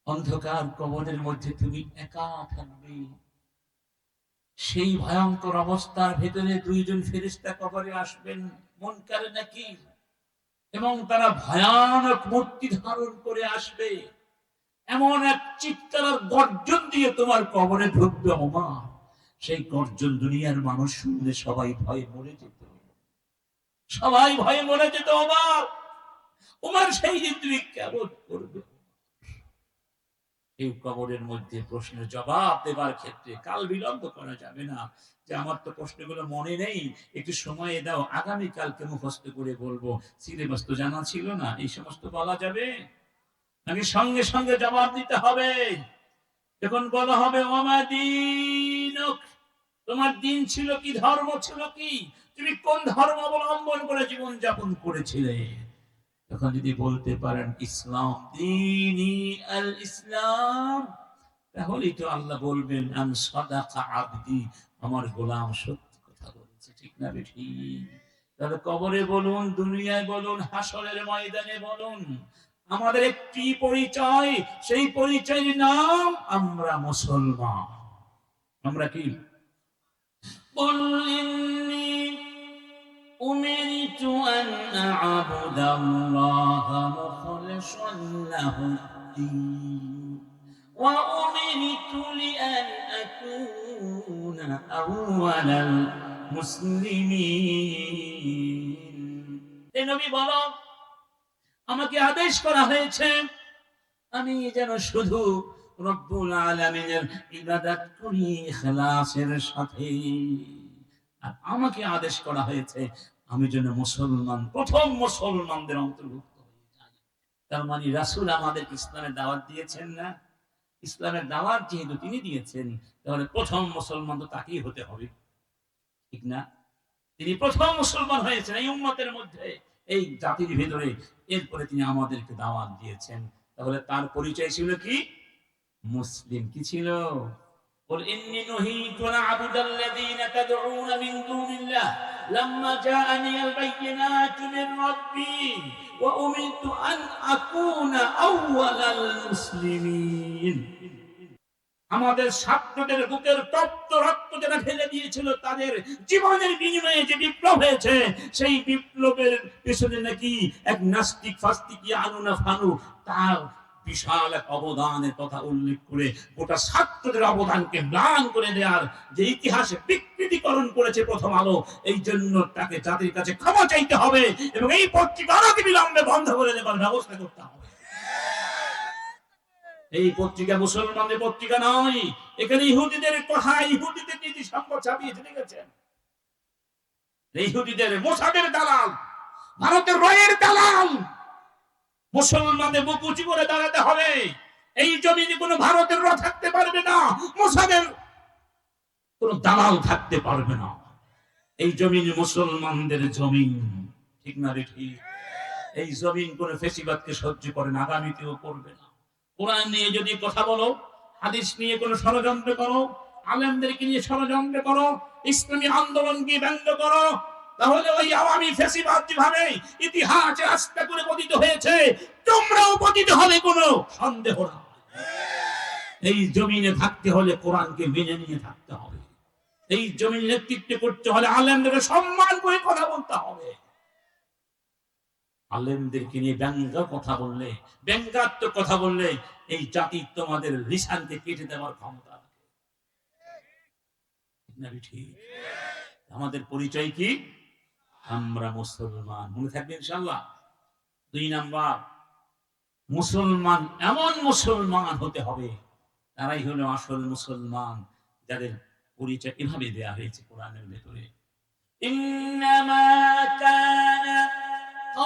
অন্ধকার কবরের মধ্যে তুমি একা থাকবে। সেই ভয়ঙ্কর অবস্থার ভেতরে দুইজন ফেরেশতা কবরে আসবেন, মুনকার নাকির, এবং তারা ভয়ানক মূর্তি ধারণ করে আসবে। এমন এক চিৎকার আর গর্জন দিয়ে তোমার কবরে ঢুকবে ওমর, সেই গর্জন দুনিয়ার মানুষ শুনলে সবাই ভয়ে মরে যেত, সবাই ভয়ে মরে যেত। ওমর সেই দিন তুমি কেমন করবে? এই কবরের মধ্যে প্রশ্নের জবাব দেবার ক্ষেত্রে কাল বিলম্ব করা যাবে না, যে আমার তো প্রশ্নগুলো মনে নেই, একটু সময় দাও, আগামী কালকে মুখস্থ করে বলবো, সিলেবাস তো জানা ছিল না, এই সমস্ত বলা যাবে নাকি? সঙ্গে সঙ্গে জবাব দিতে হবে। যখন বলা হবে ওমা দীনুক, তোমার দিন ছিল কি, ধর্ম ছিল কি, তুমি কোন ধর্ম অবলম্বন করে জীবন যাপন করেছিলে, তখন যদি বলতে পারেন ইসলাম, দীনি আল ইসলাম, তাহলেই তো আল্লাহ বলবেন আন সাদাকা আবদি, আমার গোলাম সত্যি কথা বলেছে, ঠিক না বেঠি? তাহলে কবরে বলুন, দুনিয়ায় বলুন, হাসরের ময়দানে বলুন, আমাদের একটি পরিচয়, সেই পরিচয়ের নাম আমরা মুসলমান। আমরা কি? কুল ইন্নী উমিরতু আন আ'বুদাল্লাহা মুখলিসান লাহুদ-দীন ওয়া উমিরতু লিআন আকুনা আউওয়ালাল মুসলিমিন। হে নবী বলো, আমাকে আদেশ করা হয়েছে আমি যেন শুধু রব্বুল আলামিনের ইবাদত করি ইখলাসের সাথে, আর আমাকে আদেশ করা হয়েছে আমি যেন মুসলমান, প্রথম মুসলমানদের অন্তর্ভুক্ত হয়ে যাই। তার মানে রাসূল আমাদের ইসলামের দাওয়াত দিয়েছেন না? ইসলামের দাওয়াত যেহেতু তিনি দিয়েছেন, তাহলে প্রথম মুসলমান তো তাকেই হতে হবে, ঠিক না? তিনি প্রথম মুসলমান হয়েছেন এই উম্মতের মধ্যে, এই জাতির ভেতরে, এরপরে তিনি আমাদেরকে দাওয়াত দিয়েছেন। তাহলে তার পরিচয় ছিল কি? মুসলিম। কি ছিল? قل إني نهيت أن أعبد الذين تدعون من دون الله لما جاءني البينات من ربي وأمرت أن أكون أول المسلمين। আমাদের ছাত্রদের বুকের তপ্ত রক্ত যারা ঢেলে দিয়েছিল, তাদের জীবনের বিনিময়ে যে বিপ্লব হয়েছে, সেই বিপ্লবের পেছনে নাকি এক নাস্তিক ফাস্তিকি আনুনা ফানু তার বিশাল এক অবদানের কথা উল্লেখ করে গোটা ছাত্রদের অবদানকে ম্লান করে দেওয়ার যে ইতিহাসে বিকৃতিকরণ করেছে প্রথম আলো, এই জন্য তাকে জাতির কাছে ক্ষমা চাইতে হবে এবং এই পত্রিকা অনতি বিলম্বে বন্ধ করে দেওয়ার ব্যবস্থা করতে হবে। এই পত্রিকা মুসলমানদের পত্রিকা নয়, এখানে ইহুদিদের কথা, ইহুদিদের নীতি সম্পদ ছাপিয়েছে, দেখেছেন? ইহুদিদের মোসাদের দালাল, ভারতের রয়ের দালাল। মুসলমানদের বুক উঁচু করে দাঁড়াতে হবে। এই জমিনে কোনো ভারতের র থাকতে পারবে না, মোসাদের কোন দালাল থাকতে পারবে না। এই জমিন মুসলমানদের জমিন, ঠিক না রে? ঠিক। এই জমিন কোন ফেসিবাদকে সহ্য করে না, আগামীতেও করবে না। কোরআন নিয়ে যদি কথা বলো, হাদিস নিয়ে কোন ষড়যন্ত্র করো, আলেমদেরকে নিয়ে ষড়যন্ত্র করো, ইসলামী আন্দোলনকে ব্যঙ্গ করো, তাহলে ওই আওয়ামী ফেসিবাদ যেভাবে ইতিহাসে আস্থা করে পতিত হয়েছে, তোমরাও পতিত হবে, কোনো সন্দেহ না। এই জমিনে থাকতে হলে কোরআনকে মেনে নিয়ে থাকতে হবে। এই জমিন নেতৃত্ব করতে হলে আলেমদের সম্মান করে কথা বলতে হবে। আলেমদেরকে নিয়ে ব্যঙ্গ কথা বললে, ব্যঙ্গাত্মক কথা বললে, এই জাতি তোমাদের লিসানকে কেটে দেওয়ার ক্ষমতা রাখে। ঠিক। আমাদের পরিচয় কি? আমরা মুসলমান। মনে থাকবে ইনশাআল্লাহ। 2 নাম্বার, মুসলমান এমন মুসলমান হতে হবে, তারাই হলো আসল মুসলমান, যাদের পরিচয় এভাবে দেয়া হয়েছে কোরআনের ভেতরে। ইন্নামা কানা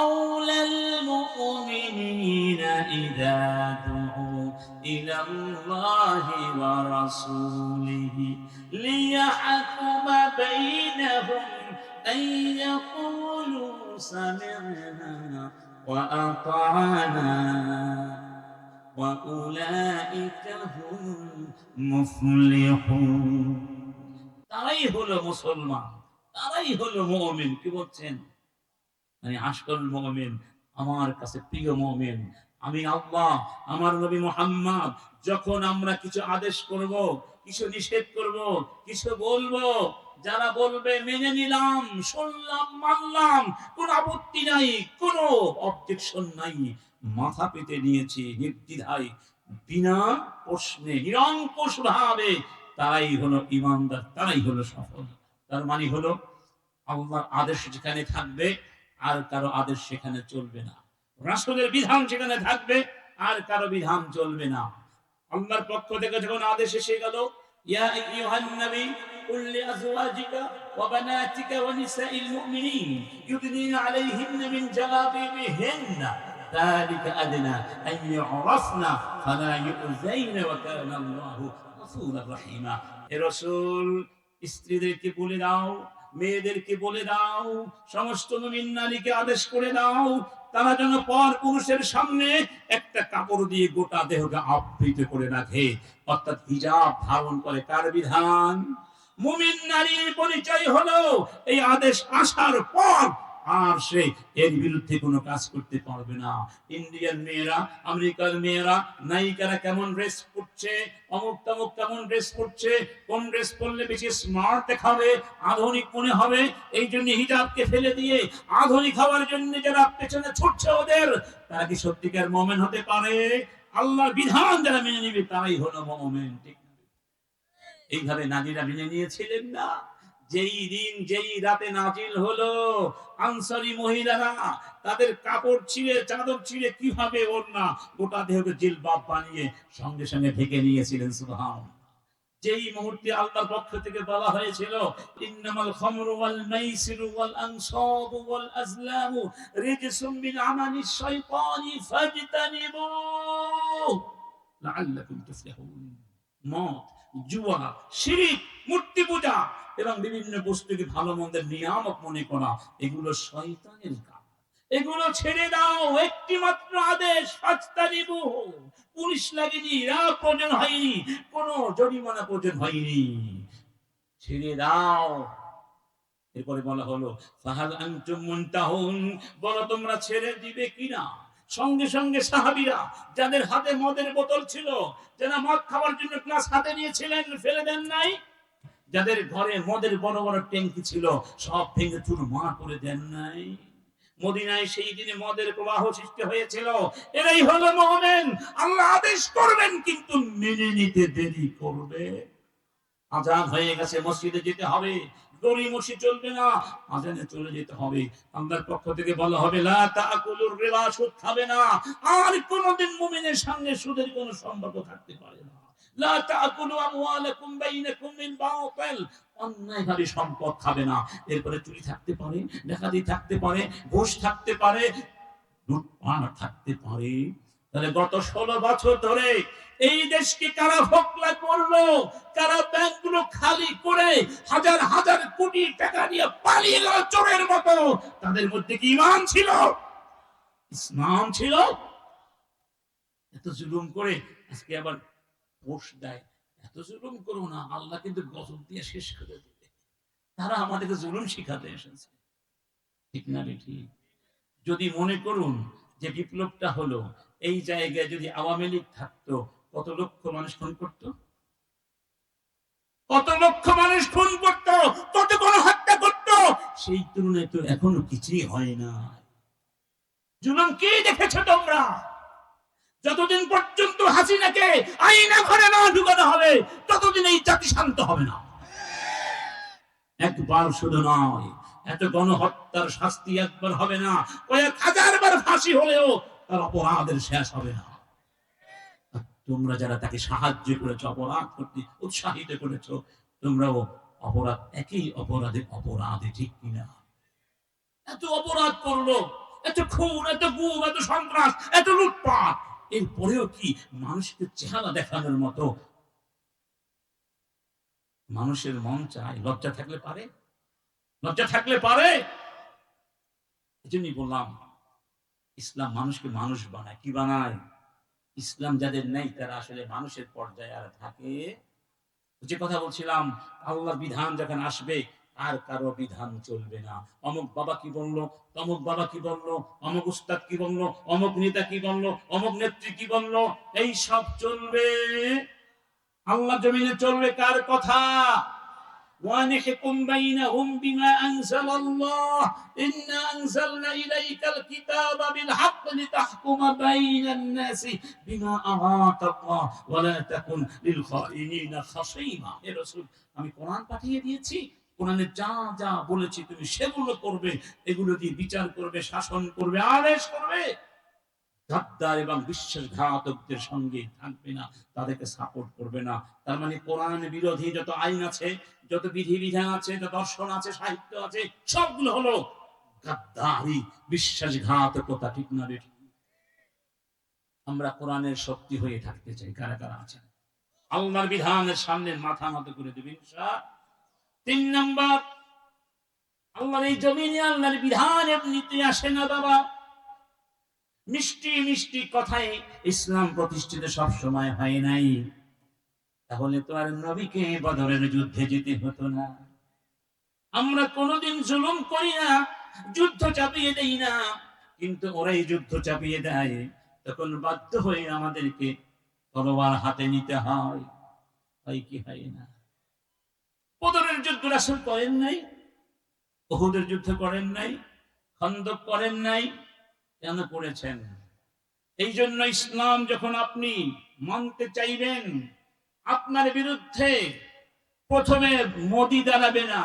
قول المؤمنين إذا دعوا إلى الله ورسوله ليحكم بينهم أن يقولوا سمعنا وأطعنا وأولئك هم المفلحون। তারাই হলো মুসলমান, তারাই হলো মুমিন। কি বলছেন? মানে আসল মুমিন, আমার কাছে প্রিয় মুমিন আমি আল্লাহ, আমার নবী মুহাম্মদ। যখন আমরা কিছু আদেশ করব, কিছু নিষেধ করব, কিছু বলবো, যারা বলবে মেনে নিলাম, শুনলাম, মানলাম, কোন আপত্তি নাই, কোন অবজেকশন নাই, মাথা পেতে নিয়েছি নির্দ্বিধায়, বিনা প্রশ্নে, নিরঙ্কুশ ভাবে, তারাই হলো ঈমানদার, তারাই হলো সফল। তার মানে হলো আল্লাহর আদেশ যেখানে থাকবে, আর কারো আদেশ সেখানে চলবে না। রাসূলের বিধান সেখানে থাকবে, আর কারো বিধান চলবে না। আল্লাহর পক্ষ থেকে যখন আদেশ এসে গেল, ইয়া আইয়ুহান নবী কুল লিআজওয়াজিকা ওয়া বানাতিকা ওয়া নিসাইল মুমিনিন ইউদনিনা আলাইহিন্না মিন জালাবিবিহিন্না যালিকা আদনা আন ইউরাফনা ফালা ইউযাইনা ওয়া কানা আল্লাহু গফুরুর রহিমা। হে রাসূল, স্ত্রীদেরকে বলে দাও, মেয়েদেরকে বলে দাও, সমস্ত মুমিন নারীকে আদেশ করে দাও, তারা যেন পর পুরুষের সামনে একটা কাপড় দিয়ে গোটা দেহকে আবৃত করে রাখে, অর্থাৎ হিজাব ধারণ করে। কার বিধান? মুমিন নারীর পরিচয় হলো এই আদেশ আসার পর আর সে এর বিরুদ্ধে কোনো কাজ করতে পারবে না। ইন্ডিয়ান মেয়েরা, আমেরিকার মেয়েরা, নায়িকারা কেমন ড্রেস পরছে, অমুক তমুক কেমন ড্রেস পরছে, কোন ড্রেস পরলে বেশি স্মার্ট দেখাবে, আধুনিক মনে হবে, এই জন্য হিজাবকে ফেলে দিয়ে আধুনিক হওয়ার জন্য যারা পেছনে ছুটছে ওদের, তারা কি সত্যিকার মুমিন হতে পারে? আল্লাহর বিধান যারা মেনে নিবে তারাই হলো মুমিন। ঠিক এইভাবে নারীরা মেনে নিয়েছিলেন না? যেই দিন যেই রাতে নাজিল হলো, আনসারী মহিলারা তাদের কাপড় ছিঁড়ে, চাদর ছিঁড়ে, কিভাবে ওড়না গোটা দেহকে জিলবাব বানিয়ে সঙ্গে সঙ্গে ঢেকে নিয়েছিলেন। সুবহানাল্লাহ। যেই মুহূর্তে আল্লাহর পক্ষ থেকে বলা হয়েছিল, ইন্নামাল খামরু ওয়াল মাইসিরু ওয়াল আনসাবু ওয়াল আজলামু রিজসুম মিন আমালিশ শাইতানি ফাজতানিবু লাআল্লাকুম তুফলিহুন। মদ, জুয়া, শিরক, মূর্তি পূজা এবং বিভিন্ন বস্তুকে ভালো মন্দের নিয়ামক মনে করা, এগুলো শয়তানের কাজ। এগুলো ছেড়ে দাও। একটি মাত্র আদেশ, ফাজতানিবু। পুলিশ লাগেনি, রাগ প্রয়োজন হয়নি, কোনো জরিমানা প্রয়োজন হয়নি, ছেড়ে দাও। এরপরে বলা হলো ফাহাল আনতুম মুনতাহুন, বলো তোমরা ছেড়ে দিবে কিনা? সঙ্গে সঙ্গে সাহাবীরা যাদের হাতে মদের বোতল ছিল, যারা মদ খাওয়ার জন্য গ্লাস হাতে নিয়েছিলেন, ফেলে দেন নাই, যাদের ঘরে মদের বড় বড় ট্যাঙ্কি ছিল সব ভেঙে চুরমার করে দেন নাই। মদিনায় সেই দিনে মদের প্রবাহ সৃষ্টি হয়েছিল। এরাই হলো মুমিন। আল্লাহ আদেশ করবেন কিন্তু মেনে নিতে দেরি করবে। আজান হয়ে গেছে, মসজিদে যেতে হবে, গড়িমসি চলবে না, আজানে চলে যেতে হবে। আল্লাহর পক্ষ থেকে বলা হবে লা তাকুলুর রিবা, সুদ খাবে না। আর কোনদিন মুমিনের সঙ্গে সুদের কোনো সম্পর্ক থাকতে পারে না। লা তাকুলু আমওয়ালাকুম বাইনাকুম বিল বাতিল, অন্যায়ভাবে সম্পদ খাবে না। এরপরে চুরি থাকতে পারে, ডাকাতি থাকতে পারে, ঘুষ থাকতে পারে, লুটপাট থাকতে পারে। তাহলে গত 16 বছর ধরে এই দেশকে কারা ফকলা করলো, কারা ব্যাংকগুলো খালি করে হাজার হাজার কোটি টাকা নিয়ে পালিয়ে গেল চোরের মতো, তাদের মধ্যে কি ঈমান ছিল, ইসলাম ছিল? এত জুলুম করে আজকে আবার পোষ দেয়, এত জুলুম করো না, আল্লাহ কিন্তু গজব দিয়ে শেষ করে দেবে। তারা আমাদেরকে জুলুম শিখাতে এসেছে, ঠিক না ঠিক? যদি মনে করুন যে বিপ্লবটা হলো, এই জায়গায় যদি আওয়ামী লীগ থাকতো, কত লক্ষ মানুষ খুন করতো, কত লক্ষ মানুষ খুন করতো, কত গণহত্যা করতো। সেই তুলনায় তো এখনো কিছুই হয় না। জুলুম কি দেখেছো তোমরা? যতদিন পর্যন্ত হাসিনাকে আইনা ঘরে না ঢুকানো হবে, ততদিন এই জাতি শান্ত হবে না। একবার শুধু নয়, এত গণহত্যার শাস্তি একবার হবে না, কয়েক হাজার বার ফাঁসি হলেও তার অপরাধের শেষ হবে না। তোমরা যারা তাকে সাহায্য করেছো, অপরাধ করতে উৎসাহিত করেছো, তোমরাও অপরাধ, একই অপরাধে অপরাধে, ঠিক কিনা? এত অপরাধ করলো, এত খুন, এত গুম, এত সন্ত্রাস, এত লুটপাট, এরপরেও কি মানুষকে চেহারা দেখানোর মতো মানুষের মন চায়? লজ্জা থাকলে পারে, লজ্জা থাকলে পারে। এজন্যই বললাম ইসলাম মানুষকে মানুষ বানায়। কি বানায়? ইসলাম যাদের নেই তারা আসলে মানুষের পর্যায়ে আর থাকে। যে কথা বলছিলাম, আল্লাহর বিধান যখন আসবে আর কারো বিধান চলবে না। অমুক বাবা কি বললো, তমুক বাবা কি বললো, অমুক উস্তাদ কি বললো, অমুক নেতা কি বললো, অমুক নেত্রী কি বললো, এই সব চলবে। আল্লাহ জমিনে চলবে কার কথা? وَنِحْكُمْ بَيْنَهُمْ بِمَا أَنزَلَ اللَّهُ إِنَّا أَنزَلْنَا إِلَيْكَ الْكِتَابَ بِالْحَقِّ لِتَحْكُمَ بَيْنَ النَّاسِ بِمَا أَرَاكَ اللَّهُ وَلَا تَكُنْ لِلْخَائِنِينَ خَصِيمًا। হে রাসূল, আমি কোরআন পাঠিয়ে দিয়েছি, কোরআনে যা যা বলেছি তুমি সেগুলো করবে, এগুলো দিয়ে বিচার করবে, শাসন করবে, আদেশ করবে। গাদ্দার এবং বিশ্বাসঘাতকদের সঙ্গে থাকবে না, তাদেরকে সাপোর্ট করবে না। তার মানে কোরআন বিরোধী যত আইন আছে, যত বিধিবিধান আছে, যত দর্শন আছে, সাহিত্য আছে, সবগুলো হলো গাদ্দারি, বিশ্বাসঘাতকতা, ঠিক না বেঠিক? আমরা কোরআনের শক্তি হয়ে থাকতে চাই, কারা কারা আছেন? আল্লাহর বিধানের সামনে মাথা নত করে দেবে ইনশাআল্লাহ। 3 নাম্বার, আল্লাহর এই জমিনে আল্লাহর বিধান এমনিতে আসে না বাবা। মিষ্টি মিষ্টি কথায় ইসলাম প্রতিষ্ঠিত সব সময় হয় নাই। তাহলে তো আর নবীকে বদরের যুদ্ধে যেতে হতো না। আমরা কোনোদিন জুলুম করি না, যুদ্ধ চাপিয়ে দেই না, কিন্তু ওরাই যুদ্ধ চাপিয়ে দেয়, তখন বাধ্য হয়ে আমাদেরকে তলোয়ার হাতে নিতে হয়। হয় কি হয় না? বদরের যুদ্ধ রাসূল করেন নাই, উহুদের যুদ্ধ করেন নাই, খন্দক করেন নাই, কেন করেছেন? এই জন্য ইসলাম যখন আপনি মানতে চাইবেন, আপনার বিরুদ্ধে প্রথমে মোদি দাঁড়াবে না,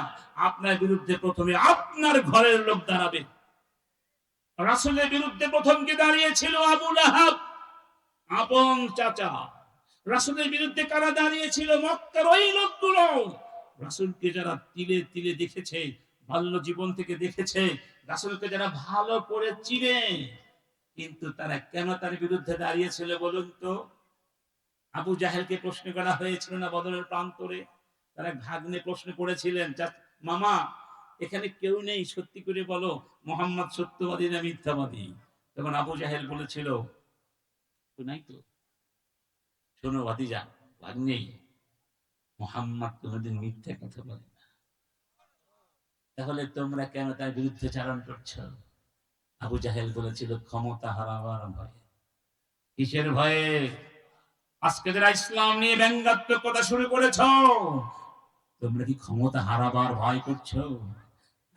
আপনার বিরুদ্ধে প্রথমে আপনার ঘরের লোক দাঁড়াবে। রাসূলের বিরুদ্ধে প্রথম কে দাঁড়িয়েছিল? আবু লাহাব, আপন চাচা। রাসূলের বিরুদ্ধে কারা দাঁড়িয়েছিল? মক্কার ওই লোকগুলো। রাসূলকে যারা তিলে তিলে দেখেছে, বাল্য জীবন থেকে দেখেছে, রাসূলকে যারা ভালো করে চিনে, কিন্তু তারা কেন তার বিরুদ্ধে দাঁড়িয়েছিল বলুন তো? আবু জাহেলকে প্রশ্ন করা হয়েছিল না বদরের প্রান্তরে? তারা ভাগ্নে প্রশ্ন করেছিলেন, মামা এখানে কেউ নেই, সত্যি করে বলো মোহাম্মদ সত্যবাদী না মিথ্যাবাদী? তখন আবু জাহেল বলেছিল, নাই তো, শোনো ভাতিজা, ভাগ্নেই, মোহাম্মদ তোমাদের মিথ্যা কথা বলে না। তাহলে তোমরা কেন তার বিরুদ্ধে চারণ করছো? আবু জাহেল বলেছিল ক্ষমতা হারাবার ভয়ে। কিসের ভয়ে? আজকে যারা ইসলাম নিয়ে ব্যঙ্গাত্মকতা শুরু করেছ, তোমরা কি ক্ষমতা হারাবার ভয় করছো?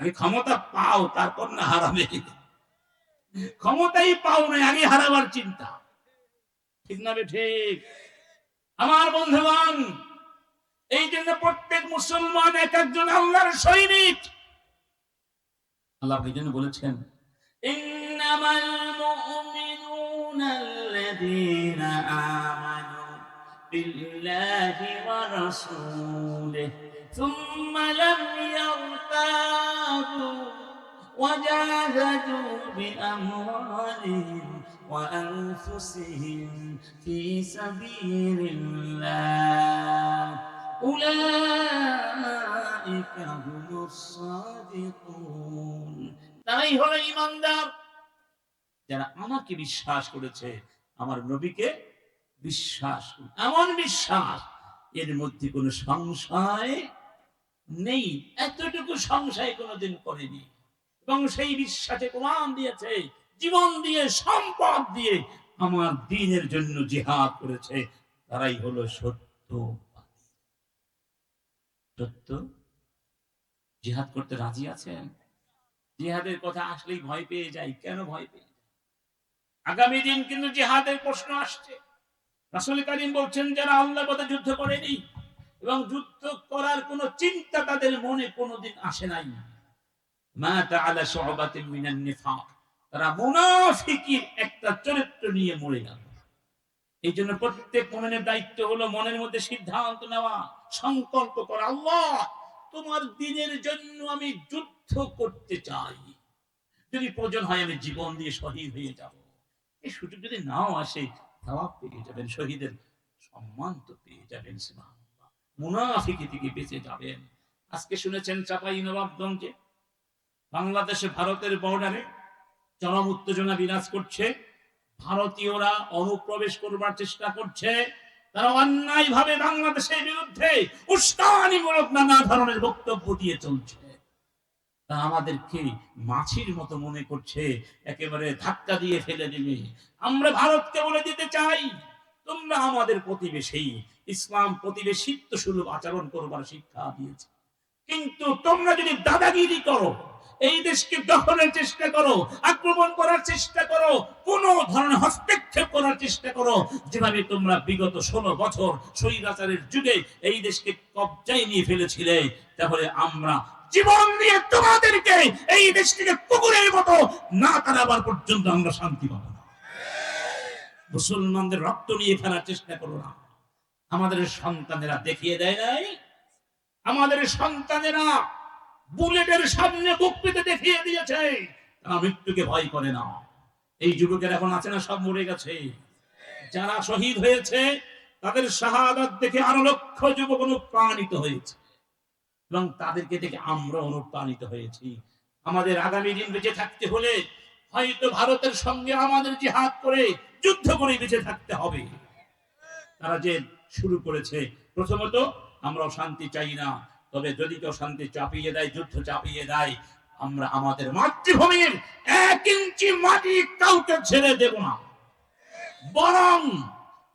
আগে ক্ষমতা পাও, তারপর না হারাবে। ক্ষমতাই পাও না, আগে হারাবার চিন্তা। ঠিক না ঠিক? আমার বন্ধুগণ, এই জন্য প্রত্যেক মুসলমান এক একজন আল্লাহর সৈনিক। আল্লাহ এই জন্য বলেছেন, ইন্নামাল মুমিনুনা আল্লাযীনা আমানু বিল্লাহি ওয়া রাসূলিহি সুম্মা লাম ইয়ারতাবু ওয়া জাহাদু বিআমওয়ালিহিম ওয়া আনফুসিহিম ফি সাবিলিল্লাহ উলাইকা হুমুস সাদিকুন। তারাই হলো ঈমানদার, যারা আমাকে বিশ্বাস করেছে, আমার নবীকে বিশ্বাস করে। এমন বিশ্বাস এর মধ্যে কোনো সংশয় নেই, এতটুকু সংশয় কোনোদিন করেনি। এবং সেই বিশ্বাসে প্রমাণ দিয়েছে, জীবন দিয়ে, সম্পদ দিয়ে আমার দ্বীনের জন্য জিহাদ করেছে। তারাই হলো সত্য। সত্য জিহাদ করতে রাজি আছেন? জিহাদের কথা আসলেই ভয় পেয়ে যাই। কেন ভয় পেয়ে যাই? আগামী দিন কিন্তু জিহাদের প্রশ্ন আসছে। রাসূল কারীম বলছেন, যারা আল্লাহর পথে যুদ্ধ করেনি এবং যুদ্ধ করার কোনো চিন্তা তাদের মনে কোনোদিন আসে নাই, মাতা আলা শুবাতিন মিনান নিফাক, তারা মুনাফিকির একটা চরিত্র নিয়ে মরে গেল। এই জন্য প্রত্যেক মুমিনের দায়িত্ব হলো মনের মধ্যে সিদ্ধান্ত নেওয়া, সংকল্প করা, আল্লাহ তোমার দ্বীনের জন্য আমি যুদ্ধ করতে চাই। যদি প্রয়োজন হয় আমি জীবন দিয়ে শহীদ হয়ে যাব। এই সুযোগ যদি নাও আসে, সওয়াব পেয়ে যাবেন, শহীদের সম্মান তো পেয়ে যাবেন, সুবহানাল্লাহ। মুনাফিকি থেকে বেঁচে যাবেন। আজকে শুনেছেন চাঁপাইনবাবগঞ্জে, বাংলাদেশে ভারতের বর্ডারে চরম উত্তেজনা বিরাজ করছে। ভারতীয়রা অনুপ্রবেশ করবার চেষ্টা করছে। তারা অন্যায় ভাবে বাংলাদেশের বিরুদ্ধে উস্কানিমূলক নানা ধরনের বক্তব্য দিয়ে চলছে। তা আমাদেরকে মাছির মতো মনে করছে, একেবারে ধাক্কা দিয়ে ফেলে দিবে। আমরা ভারতকে বলে দিতে চাই, তোমরা আমাদের প্রতিবেশী, ইসলাম প্রতিবেশিত্ব সুলভ আচরণ করবার শিক্ষা দিয়েছে। কিন্তু তোমরা যদি দাদাগিরি করো, এই দেশকে দখলের চেষ্টা করো, আক্রমণ করার চেষ্টা করো, কোন ধরনের হস্তক্ষেপ করার চেষ্টা করো, যেভাবে তোমরা বিগত 16 বছর স্বৈরাচারের যুগে এই দেশকে কবজায় নিয়ে ফেলেছিলে, তাহলে আমরা জীবন দিয়ে তোমাদেরকে এই দেশ থেকে কুকুরের মতো না তাড়াবার পর্যন্ত আমরা শান্তি পাবো না। মুসলমানদের রক্ত নিয়ে ফেলার চেষ্টা করো না। আমাদের সন্তানেরা দেখিয়ে দেয় নাই, আমাদের সন্তানেরা বুলেটের সামনে বুক পেতে দেখিয়ে দিয়েছে তারা মৃত্যুকে ভয় করে না। এই যুবকের এখন আছে না, সব মরে গেছে। যারা শহীদ হয়েছে তাদের শাহাদাত দেখে আরো লক্ষ যুবক অনুপ্রাণিত হয়েছে এবং তাদেরকে দেখে আমরা অনুপ্রাণিত হয়েছি। আমাদের আগামী দিন বেঁচে থাকতে হলে হয়তো ভারতের সঙ্গে আমাদের জিহাদ করে, যুদ্ধ করে বেঁচে থাকতে হবে। তারা যে শুরু করেছে, প্রথমত আমরাও শান্তি চাই না, তবে যদি কেউ শান্তি চাপিয়ে দেয়, যুদ্ধ চাপিয়ে দেয়, আমরা আমাদের মাতৃভূমির 1 ইঞ্চি মাটি কাউকে ছেড়ে দেব না। বরং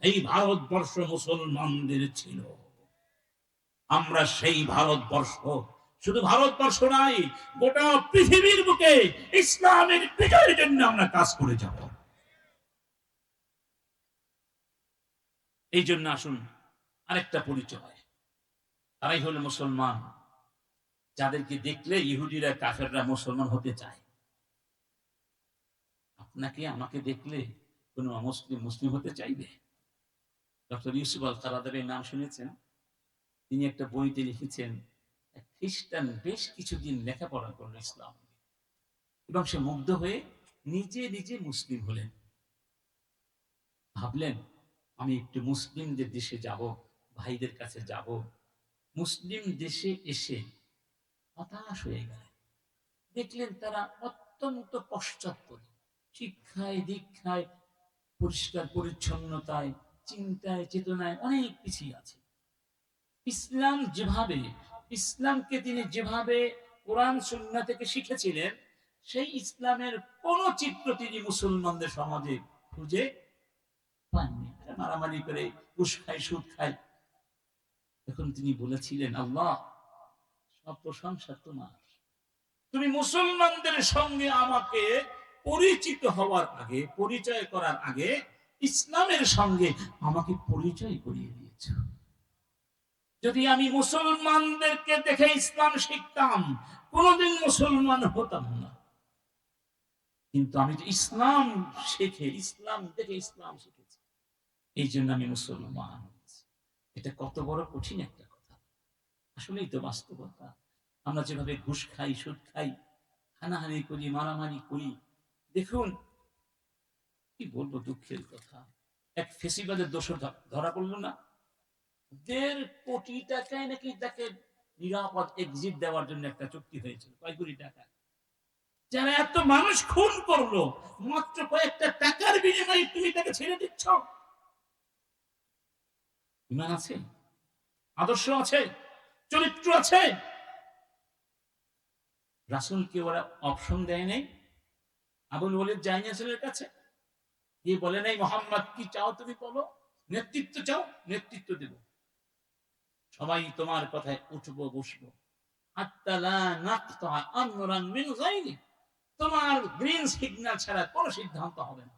এই ভারতবর্ষ মুসলমানদের ছিল, আমরা সেই ভারতবর্ষ, শুধু ভারতবর্ষ নয়, গোটা পৃথিবীর বুকে ইসলামের বিজয়ের জন্য আমরা কাজ করে যাব। এই জন্য আসুন আরেকটা পরিচয়, তারাই হলো মুসলমান, যাদেরকে দেখলে ইহুদিরা কাফেররা মুসলমান হতে চায়। আপনাকে আমাকে দেখলে কোন মুসলিম মুসলিম হতে চাইবে? ডক্টর ইউসুফ আল কারাদারির নাম শুনেছেন? তিনি একটা বইতে লিখেছেন, খ্রিস্টান বেশ কিছুদিন লেখাপড়া করলো ইসলাম এবং সে মুগ্ধ হয়ে নিজে নিজে মুসলিম হলেন। ভাবলেন আমি একটু মুসলিমদের দেশে যাব, ভাইদের কাছে যাব। মুসলিম দেশে এসে হতাশ হয়ে গেলেন। দেখলেন তারা অত্যন্ত পশ্চাৎপদ, শিক্ষায়, দীক্ষায়, পরিষ্কার পরিচ্ছন্নতায়, চিন্তায়, চেতনায় অনেক পিছিয়ে আছে। ইসলাম যেভাবে, ইসলামকে তিনি যেভাবে কোরআন সুন্নাহ থেকে শিখেছিলেন, সেই ইসলামের কোন চিত্র তিনি মুসলমানদের সমাজে খুঁজে পাননি। মারামারি করে ঘুষ খায়, সুদ খায়। এখন তিনি বলেছিলেন, আল্লাহ, সব প্রশংসা তোমার। তুমি মুসলমানদের সঙ্গে আমাকে পরিচিত হওয়ার আগে, পরিচয় করার আগে ইসলামের সঙ্গে আমাকে পরিচয় করিয়ে দিয়েছ। যদি আমি মুসলমানদেরকে দেখে ইসলাম শিখতাম, কোনদিন মুসলমান হতাম না। কিন্তু আমি তো ইসলাম শিখে, ইসলাম দেখে ইসলাম শিখেছি, এই জন্য আমি মুসলমান হয়েছি। এটা কত বড় কঠিন একটা কথা। আসলেই তো বাস্তবতা। আমরা যেভাবে ঘুষ খাই, সুদ খাই, হানাহানি করি, মারামারি করি, দেখুন কি বলবো, দুঃখের কথা। এক ফেসিবাদের দোষর ধরা পড়লো না, 1.5 কোটি টাকায় নাকি তাকে নিরাপদ এক্সিট দেওয়ার জন্য একটা চুক্তি হয়েছিল। কয় কোটি টাকা? যারা এত মানুষ খুন করলো, মাত্র কয়েকটা টাকার বিনিময়ে তুমি তাকে ছেড়ে দিচ্ছ? ঈমান আছে, আদর্শ আছে, চরিত্র আছে। রাসূলকে ওরা অপশন দেয় নাই। আবুল ওয়ালিদ যায়নি রাসূলের কাছে, গিয়ে বলে নাই, মুহাম্মদ কি চাও তুমি বলো, নেতৃত্ব চাও, নেতৃত্ব দেব, সবাই তোমার কথায় উঠবো বসবো, হাত্তা লা নাকতা আমরান মিন গায়রি, তোমার গ্রিন সিগন্যাল ছাড়া কোনো সিদ্ধান্ত হবে না।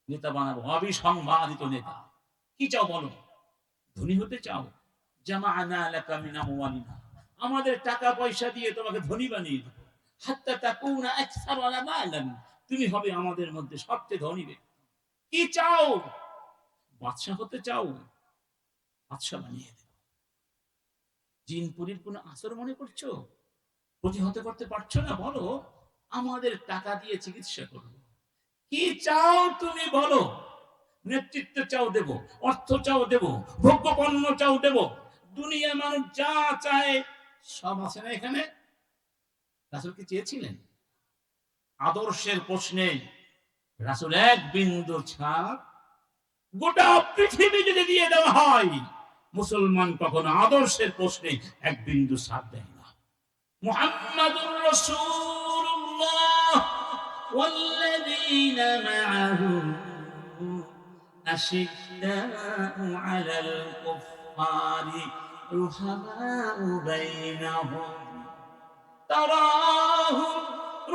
নেতা বানাবো, অবিসংবাদিত নেতা। কি চাও বলো? ধনী হতে চাও? জামাআনা লাকা মিন আমওয়ালিনা, আমাদের টাকা পয়সা দিয়ে তোমাকে ধনী বানিয়ে দেব। হাত্তা তাকুনা আকসারা মালান, তুমি হবে আমাদের মধ্যে সবচেয়ে ধনী ব্যক্তি। কি চাও? বাদশা হতে চাও? বাদশা বানিয়ে দেব। জিনপুরীর কোন আসর মনে করছো? প্রতিহত করতে পারছো না? বলো, আমাদের টাকা দিয়ে চিকিৎসা করবো। কি চাও তুমি বলো? নেতৃত্ব চাও দেব, অর্থ চাও দেব, ভোগ্য পণ্য চাও দেব। দুনিয়া মানুষ যা চায় সব আছে না এখানে? রাসূল কি চেয়েছিলেন? আদর্শের প্রশ্নে রাসূল এক বিন্দু ছাড়, গোটা পৃথিবী যদি দিয়ে দেওয়া হয়, মুসলমান কখনো আদর্শের প্রশ্নে এক বিন্দু ছাড় দেয় না। মুহাম্মাদুর রাসূলুল্লাহ ওয়াল্লাযীনা মা'আহু আশিদ্দাউ আলাল কুফফারি রুহামাউ বাইনাহুম তারাহুম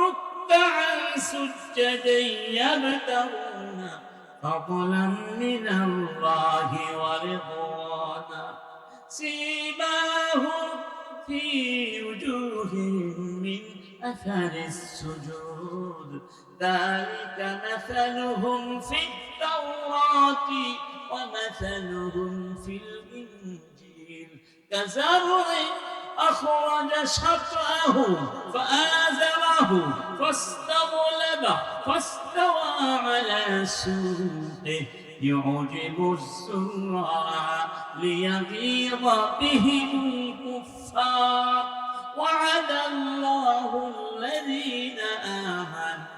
রুক্কা'আন সুজ্জাদান ইয়াবতাগুনা ফাদলাম মিনাল্লাহি ওয়া রিদওয়ানা সীমাহুম في وجوههم من أثر السجود ذلك مثلهم في التوراة ومثلهم في الإنجيل كزرع أخرج شطأه فآزره فاستغلب فاستوى على سوقه يعجب الزراع ليغيظ بهم الكفار وعد الله الذين آمنوا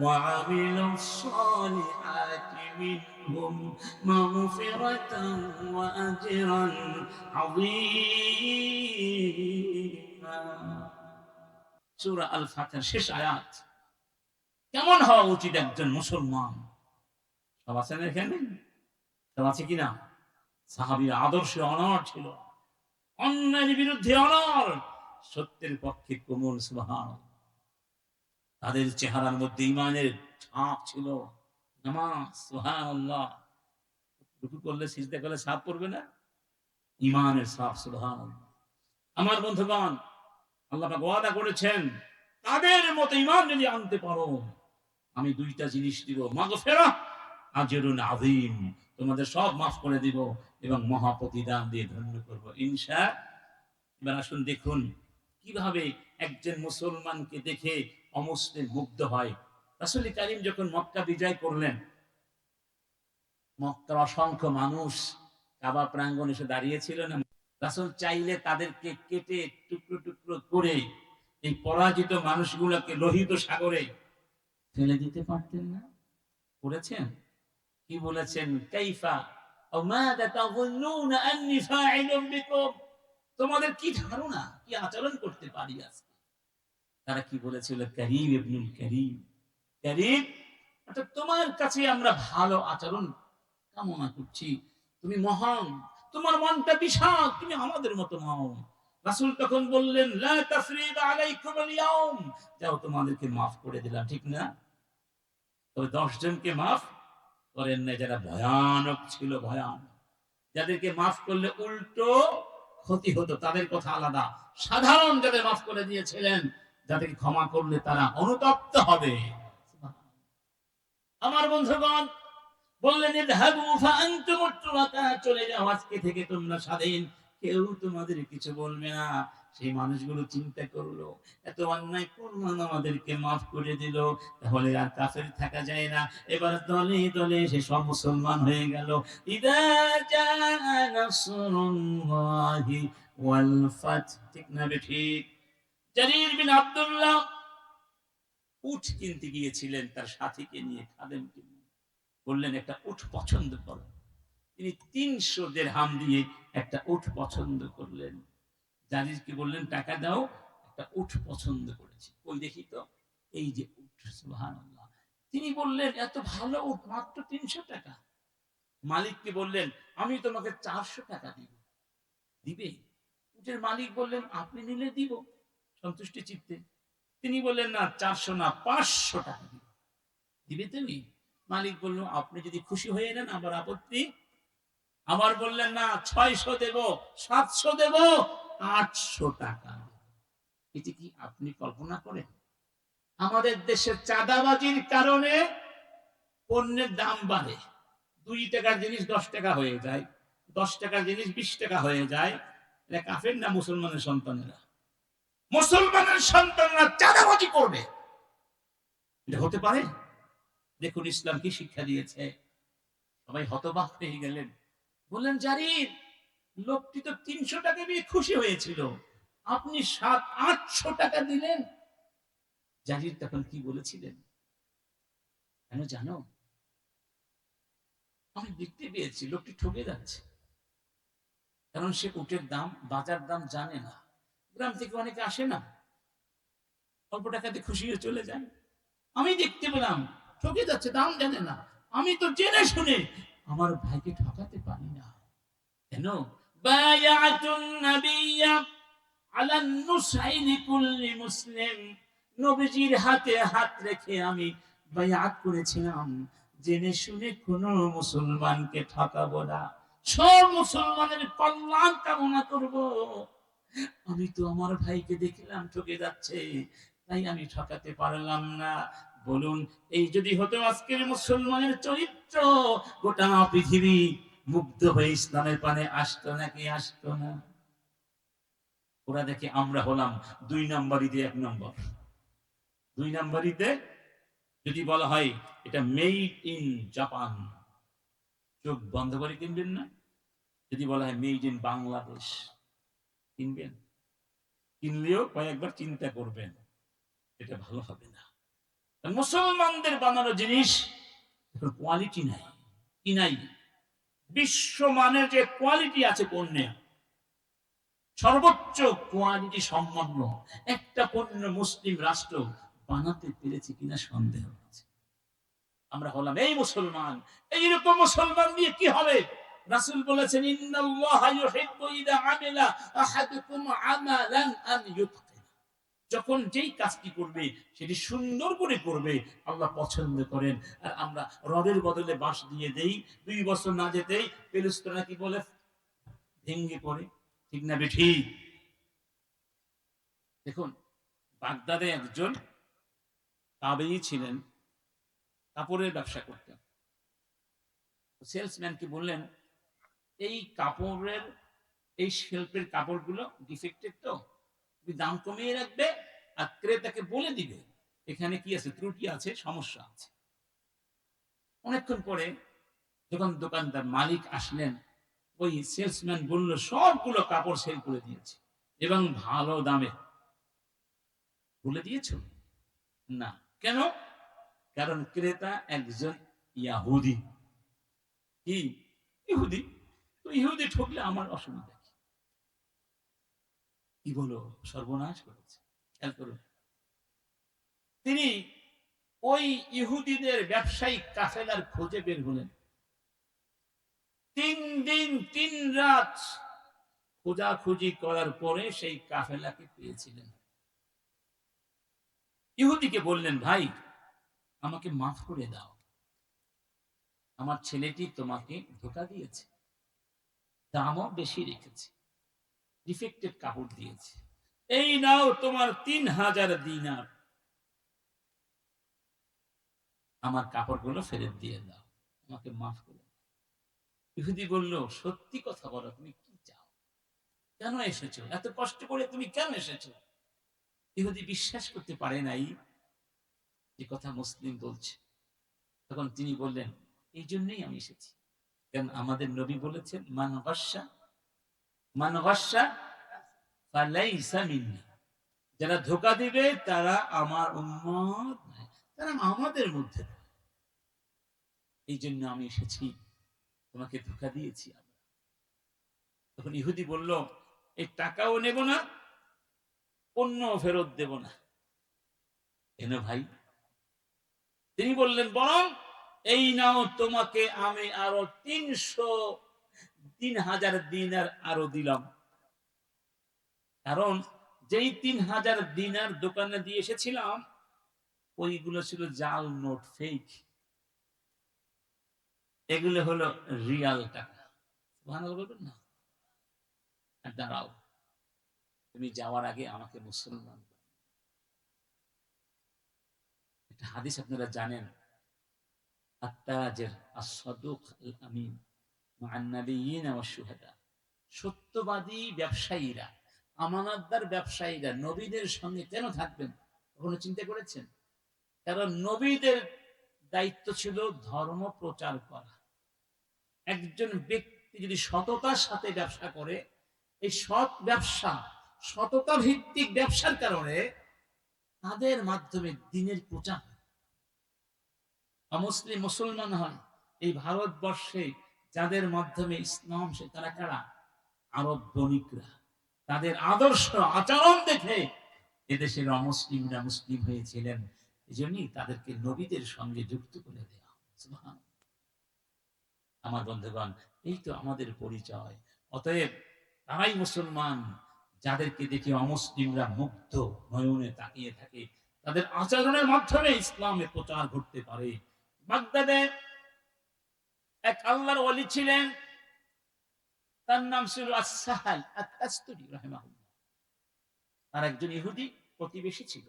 وعملوا الصالحات منهم مغفرة وأجرا عظيما। সূরা আল ফাতহার শেষ আয়াত। কেমন হওয়া উচিত একজন মুসলমান? সব আছে না এখানে? সব আছে কিনা? সাহাবীর আদর্শে অনড় ছিল, অন্যায়ের বিরুদ্ধে অনড়, সত্যের পক্ষে কোমল। সুবহানাল্লাহ। তাদের চেহারার মধ্যে ঈমানের ছাপ ছিল। নামাজ, সুবহানাল্লাহ, রুকু করলে সিজদা করলে ছাপ পড়বে না? ঈমানের ছাপ। সুবহানাল্লাহ। আমার বন্ধুগণ, আল্লাহ পাক ওয়াদা করেছেন, তাদের মতো ঈমান যদি আনতে পারো, আমি 2টা জিনিস দিব, মাগফিরাহ, আজরুন আযীম, তোমাদের সব মাফ করে দিব এবং মহা প্রতিদান দিয়ে ধন্য করব ইনশাআল্লাহ। এবার আসুন দেখুন কিভাবে একজন মুসলমানকে দেখে অমুসলিম মুগ্ধ হয়। রাসূল কারীম যখন মক্কা বিজয় করলেন, মক্কার অসংখ্য মানুষ কাবা প্রাঙ্গণে এসে দাঁড়িয়েছিল না? রাসূল চাইলে তাদেরকে কেটে টুকরো টুকরো করে এই পরাজিত মানুষগুলোকে লোহিত সাগরে ফেলে দিতে পারতেন না? করেছেন? কি বলেছেন? কাইফা আও মাযা তাযুন্নুনা আন্নী ফাইলুম বিকুম, তোমাদের কি ধারণা, কি আচরণ করতে পারি আজকে? তারা কি বলেছিল? করিম ইবনুল করিম, করিম অর্থাৎ তোমার কাছে আমরা ভালো আচরণ কামনা করছি, তুমি মহান, তোমার মনটা বিশাল, তুমি আমাদের মতো নও। রাসূল তখন বললেন, লা তাসরিবা আলাইকুম আল ইয়াউম, যাও তোমাদেরকে মাফ করে দিলাম, ঠিক না? তবে 10 জনকে মাফ করেন না, যারা ভয়ানক ছিল, ভয়ানক, যাদেরকে মাফ করলে উল্টো ক্ষতি হতো, তাদের কথা আলাদা। সাধারণ যাদের মাফ করে দিয়েছিলেন, যাদেরকে ক্ষমা করলে তারা অনুতপ্ত হবে। আমার বন্ধুগণ বললেন, ইযহাবু ফাআনতুম তুরাকা, চলে যাও, আজকে থেকে তোমরা স্বাধীন, কেউ তোমাদের কিছু বলবে না। সেই মানুষগুলো চিন্তা করলো, এত অন্যায় করলাম, আমাদেরকে মাফ করে দিল, তাহলে আর কাফের থাকা যায় না। এবার দলে দলে সে সব মুসলমান হয়ে গেল। ইদা জাআ নাসরুল্লাহি ওয়াল ফাত, ঠিক না ঠিক? জারীর বিন আব্দুল্লাহ উট কিনতে গিয়েছিলেন তার সাথীকে নিয়ে, খাদেমকে নিয়ে। বললেন, একটা উট পছন্দ করো। তিনি ৩০০ দিরহাম দিয়ে একটা উট পছন্দ করলেন। জারিরকে বললেন, টাকা দাও, একটা উট পছন্দ করেছি। ওই দেখি তো, এই যে উট, সুবহানাল্লাহ। তিনি বললেন, এত ভালো উট, মাত্র ৩০০ টাকা। মালিককে বললেন, আমি তোমাকে ৪০০ টাকা দিব, দিবে? উটের মালিক বললেন, আপনি নিলে দিব, সন্তুষ্টি চিত্তে। তিনি বললেন, না, ৪০০ না, ৫০০ টাকা দিব, দিবে তুমি? মালিক বলল, আপনি যদি খুশি হয়ে নেন, আমার আপত্তি। আবার বললেন, না, ৬০০ দেব, ৭০০ দেব, ৮০০ টাকা। এটি কি আপনি কল্পনা করেন? আমাদের দেশে চাঁদাবাজির কারণে পণ্যের দাম বাড়ে, ২ টাকার জিনিস ১০ টাকা হয়ে যায়, ১০ টাকার জিনিস ২০ টাকা হয়ে যায়। এটা কাফের না মুসলমানের সন্তানেরা? মুসলমানের সন্তানরা চাঁদাবাজি করবে, এটা হতে পারে? দেখুন ইসলাম কি শিক্ষা দিয়েছে। সবাই হতবাক হয়ে গেলেন। বললেন, জারির, লোকটি তো ৩০০ টাকা দিয়ে খুশি হয়েছিল, আপনি ৭০০-৮০০ টাকা দিলেন। জারির তখন কি বলেছিলেন কেন জানো? আমি দেখতে পেয়েছি লোকটি ঠকে যাচ্ছে, কারণ সে উটের দাম, বাজার দাম জানে না। গ্রাম থেকে অনেকে আসে না, অল্প টাকাতে খুশি হয়ে চলে যায়। আমি দেখতে পেলাম ঠকে যাচ্ছে, দাম জানে না। আমি তো জেনে শুনে আমার ভাইকে ঠকাতে পারি না। কেন? বায়াতুন নাবিয়্যা আলান নুসহি লিকুল্লি মুসলিম, নবীজির হাতে হাত রেখে আমি বায়াত করেছিলাম, জেনে শুনে কোন মুসলমানকে ঠকাবো না, সব মুসলমানের কল্যাণ কামনা করব। আমি তো আমার ভাইকে দেখলাম ঠকে যাচ্ছে, তাই আমি ঠকাতে পারলাম না। বলুন, এই যদি হতো আজকের মুসলমানের চরিত্র, গোটা পৃথিবী মুগ্ধ হয়ে ইসলামের পানে আসতো নাকি আসতো না? ওরা দেখে আমরা হলাম ২ নাম্বারিতে ১ নম্বর। ২ নাম্বারিতে যদি বলা হয় এটা মেড ইন জাপান, চোখ বন্ধ করে কিনবেন না। যদি বলা হয় মেড ইন বাংলাদেশ, কিনবেন? কিনলেও কয়েকবার চিন্তা করবেন, এটা ভালো হবে না। মুসলমানদের বানানো জিনিস কোয়ালিটি নাই, কি নাই? বিশ্বমানের যে কোয়ালিটি আছে পণ্যে, সর্বোচ্চ কোয়ালিটি সম্পন্ন একটা পণ্য মুসলিম রাষ্ট্র বানাতে পেরেছে কিনা সন্দেহ আছে। আমরা হলাম এই মুসলমান। এইরকম মুসলমান দিয়ে কি হবে? রাসূল বলেছেন, ইন্নাল্লাহা ইউহিব্বু ইযা আমিলা আহাদুকুম আমালান আন ইউতকিনা, যখন যেই কাজটি করবে সেটি সুন্দর করে করবে, আল্লাহ পছন্দ করেন। আর আমরা রডের বদলে বাঁশ দিয়ে দেই, ২ বছর না যেতেই পেলস্তরা কি বলে, ভেঙে পড়ে, ঠিক না ঠিক? দেখুন, বাগদাদে একজন তাবেয়ী ছিলেন, কাপড়ের ব্যবসা করতেন। সেলসম্যান কি বললেন, এই কাপড়ের, এই শিল্পের কাপড়গুলো ডিফেক্টেড, তো তুমি দাম কমিয়ে রাখবে আর ক্রেতাকে বলে দিবে এখানে কি আছে, ত্রুটি আছে, সমস্যা আছে। অনেকক্ষণ পরে যখন দোকানদার মালিক আসলেন, ওই সেলসম্যান বলল, সবগুলো কাপড় সেল করে দিয়েছে এবং ভালো দামে। বলে দিয়েছ? না। কেন? কারণ ক্রেতা একজন ইয়াহুদি। কি? ইহুদি। তো ইহুদি ঠকলে আমার অসুবিধা কি? কি বলো, সর্বনাশ করেছে। খেয়াল করুন, তিনি ওই ইহুদিদের ব্যবসায়িক কাফেলার খোঁজে বের হলেন। 3 দিন 3 রাত খোঁজাখুঁজি করার পরে সেই কাফেলাকে পেয়েছিলেন। ইহুদিকে বললেন, ভাই আমাকে মাফ করে দাও, আমার ছেলেটি তোমাকে ধোঁকা দিয়েছে, দামও বেশি রেখেছে, ডিফেক্টেড কাপড় দিয়েছে, এই নাও তোমার 3000 দিনার, আমার কাপড়গুলো ফেরত দিয়ে দাও, আমাকে মাফ করে দাও। ইহুদি বলল, সত্যি কথা বলো, তুমি কি চাও, কেন এসেছো, এত কষ্ট করে তুমি কেন এসেছো? ইহুদি বিশ্বাস করতে পারে নাই যে কথা মুসলিম বলছে। তখন তিনি বললেন, এই জন্যই আমি এসেছি, কারণ আমাদের নবী বলেছেন, মান গাশশা ফালাইসা মিন্নি, যারা ধোঁকা দিবে তারা আমার উম্মত নয়, তারা আমাদের মধ্যে নয়। এই জন্য আমি এসেছি, তোমাকে ধোঁকা দিয়েছি আমরা। তখন ইহুদি বলল, এই টাকাও নেব না, পণ্য ফেরত দেব না। কেন ভাই? তিনি বললেন, বরং এই নাও তোমাকে আমি আরো 3000 দিনার আরো দিলাম। কারণ যেই 3000 দিনার দোকানে দিয়ে এসেছিলাম, ওইগুলো ছিল জাল নোট, ফেক। এগুলো হলো রিয়াল টাকা। সুবহানাল্লাহ বলবেন না? আর দাঁড়াও, তুমি যাওয়ার আগে আমাকে মুসলমান। একটা হাদিস আপনারা জানেন, আত-তাজির আস-সাদুক আল-আমিন মা'আন নাবিয়্যিন ওয়াশ শুহাদা, সত্যবাদী ব্যবসায়ীরা, আমানতদার ব্যবসায়ীরা নবীদের সঙ্গে কেন থাকবেন? কখনো চিন্তা করেছেন? কারণ নবীদের দায়িত্ব ছিল ধর্ম প্রচার করা। একজন ব্যক্তি যদি সততার সাথে ব্যবসা করে, এই সৎ ব্যবসা, সততা ভিত্তিক ব্যবসার কারণে তাদের মাধ্যমে দ্বীনের প্রচার, অমুসলিম মুসলমান হয়। এই ভারতবর্ষে যাদের মাধ্যমে ইসলাম, সে তারা কারা? আরব বণিকরা। তাদের আদর্শ আচরণ দেখে এদেশের অমুসলিমরা মুসলিম হয়েছিলেন। এই জন্যই তাদেরকে নবীদের সঙ্গে যুক্ত করে দেওয়া। সুবহানাল্লাহ। আমার বন্ধুগণ, এই তো আমাদের পরিচয়। অতএব তারাই মুসলমান যাদেরকে দেখে অমুসলিমরা মুগ্ধ নয়নে তাকিয়ে থাকে, তাদের আচরণের মাধ্যমে ইসলামের প্রচার ঘটতে পারে। বাগদাদে এক আল্লাহর ওলি ছিলেন, তার নাম ছিল আস-সাহাল আত-তাস্তুরি রাহিমাহুল্লাহ। তার একজন ইহুদি প্রতিবেশী ছিল।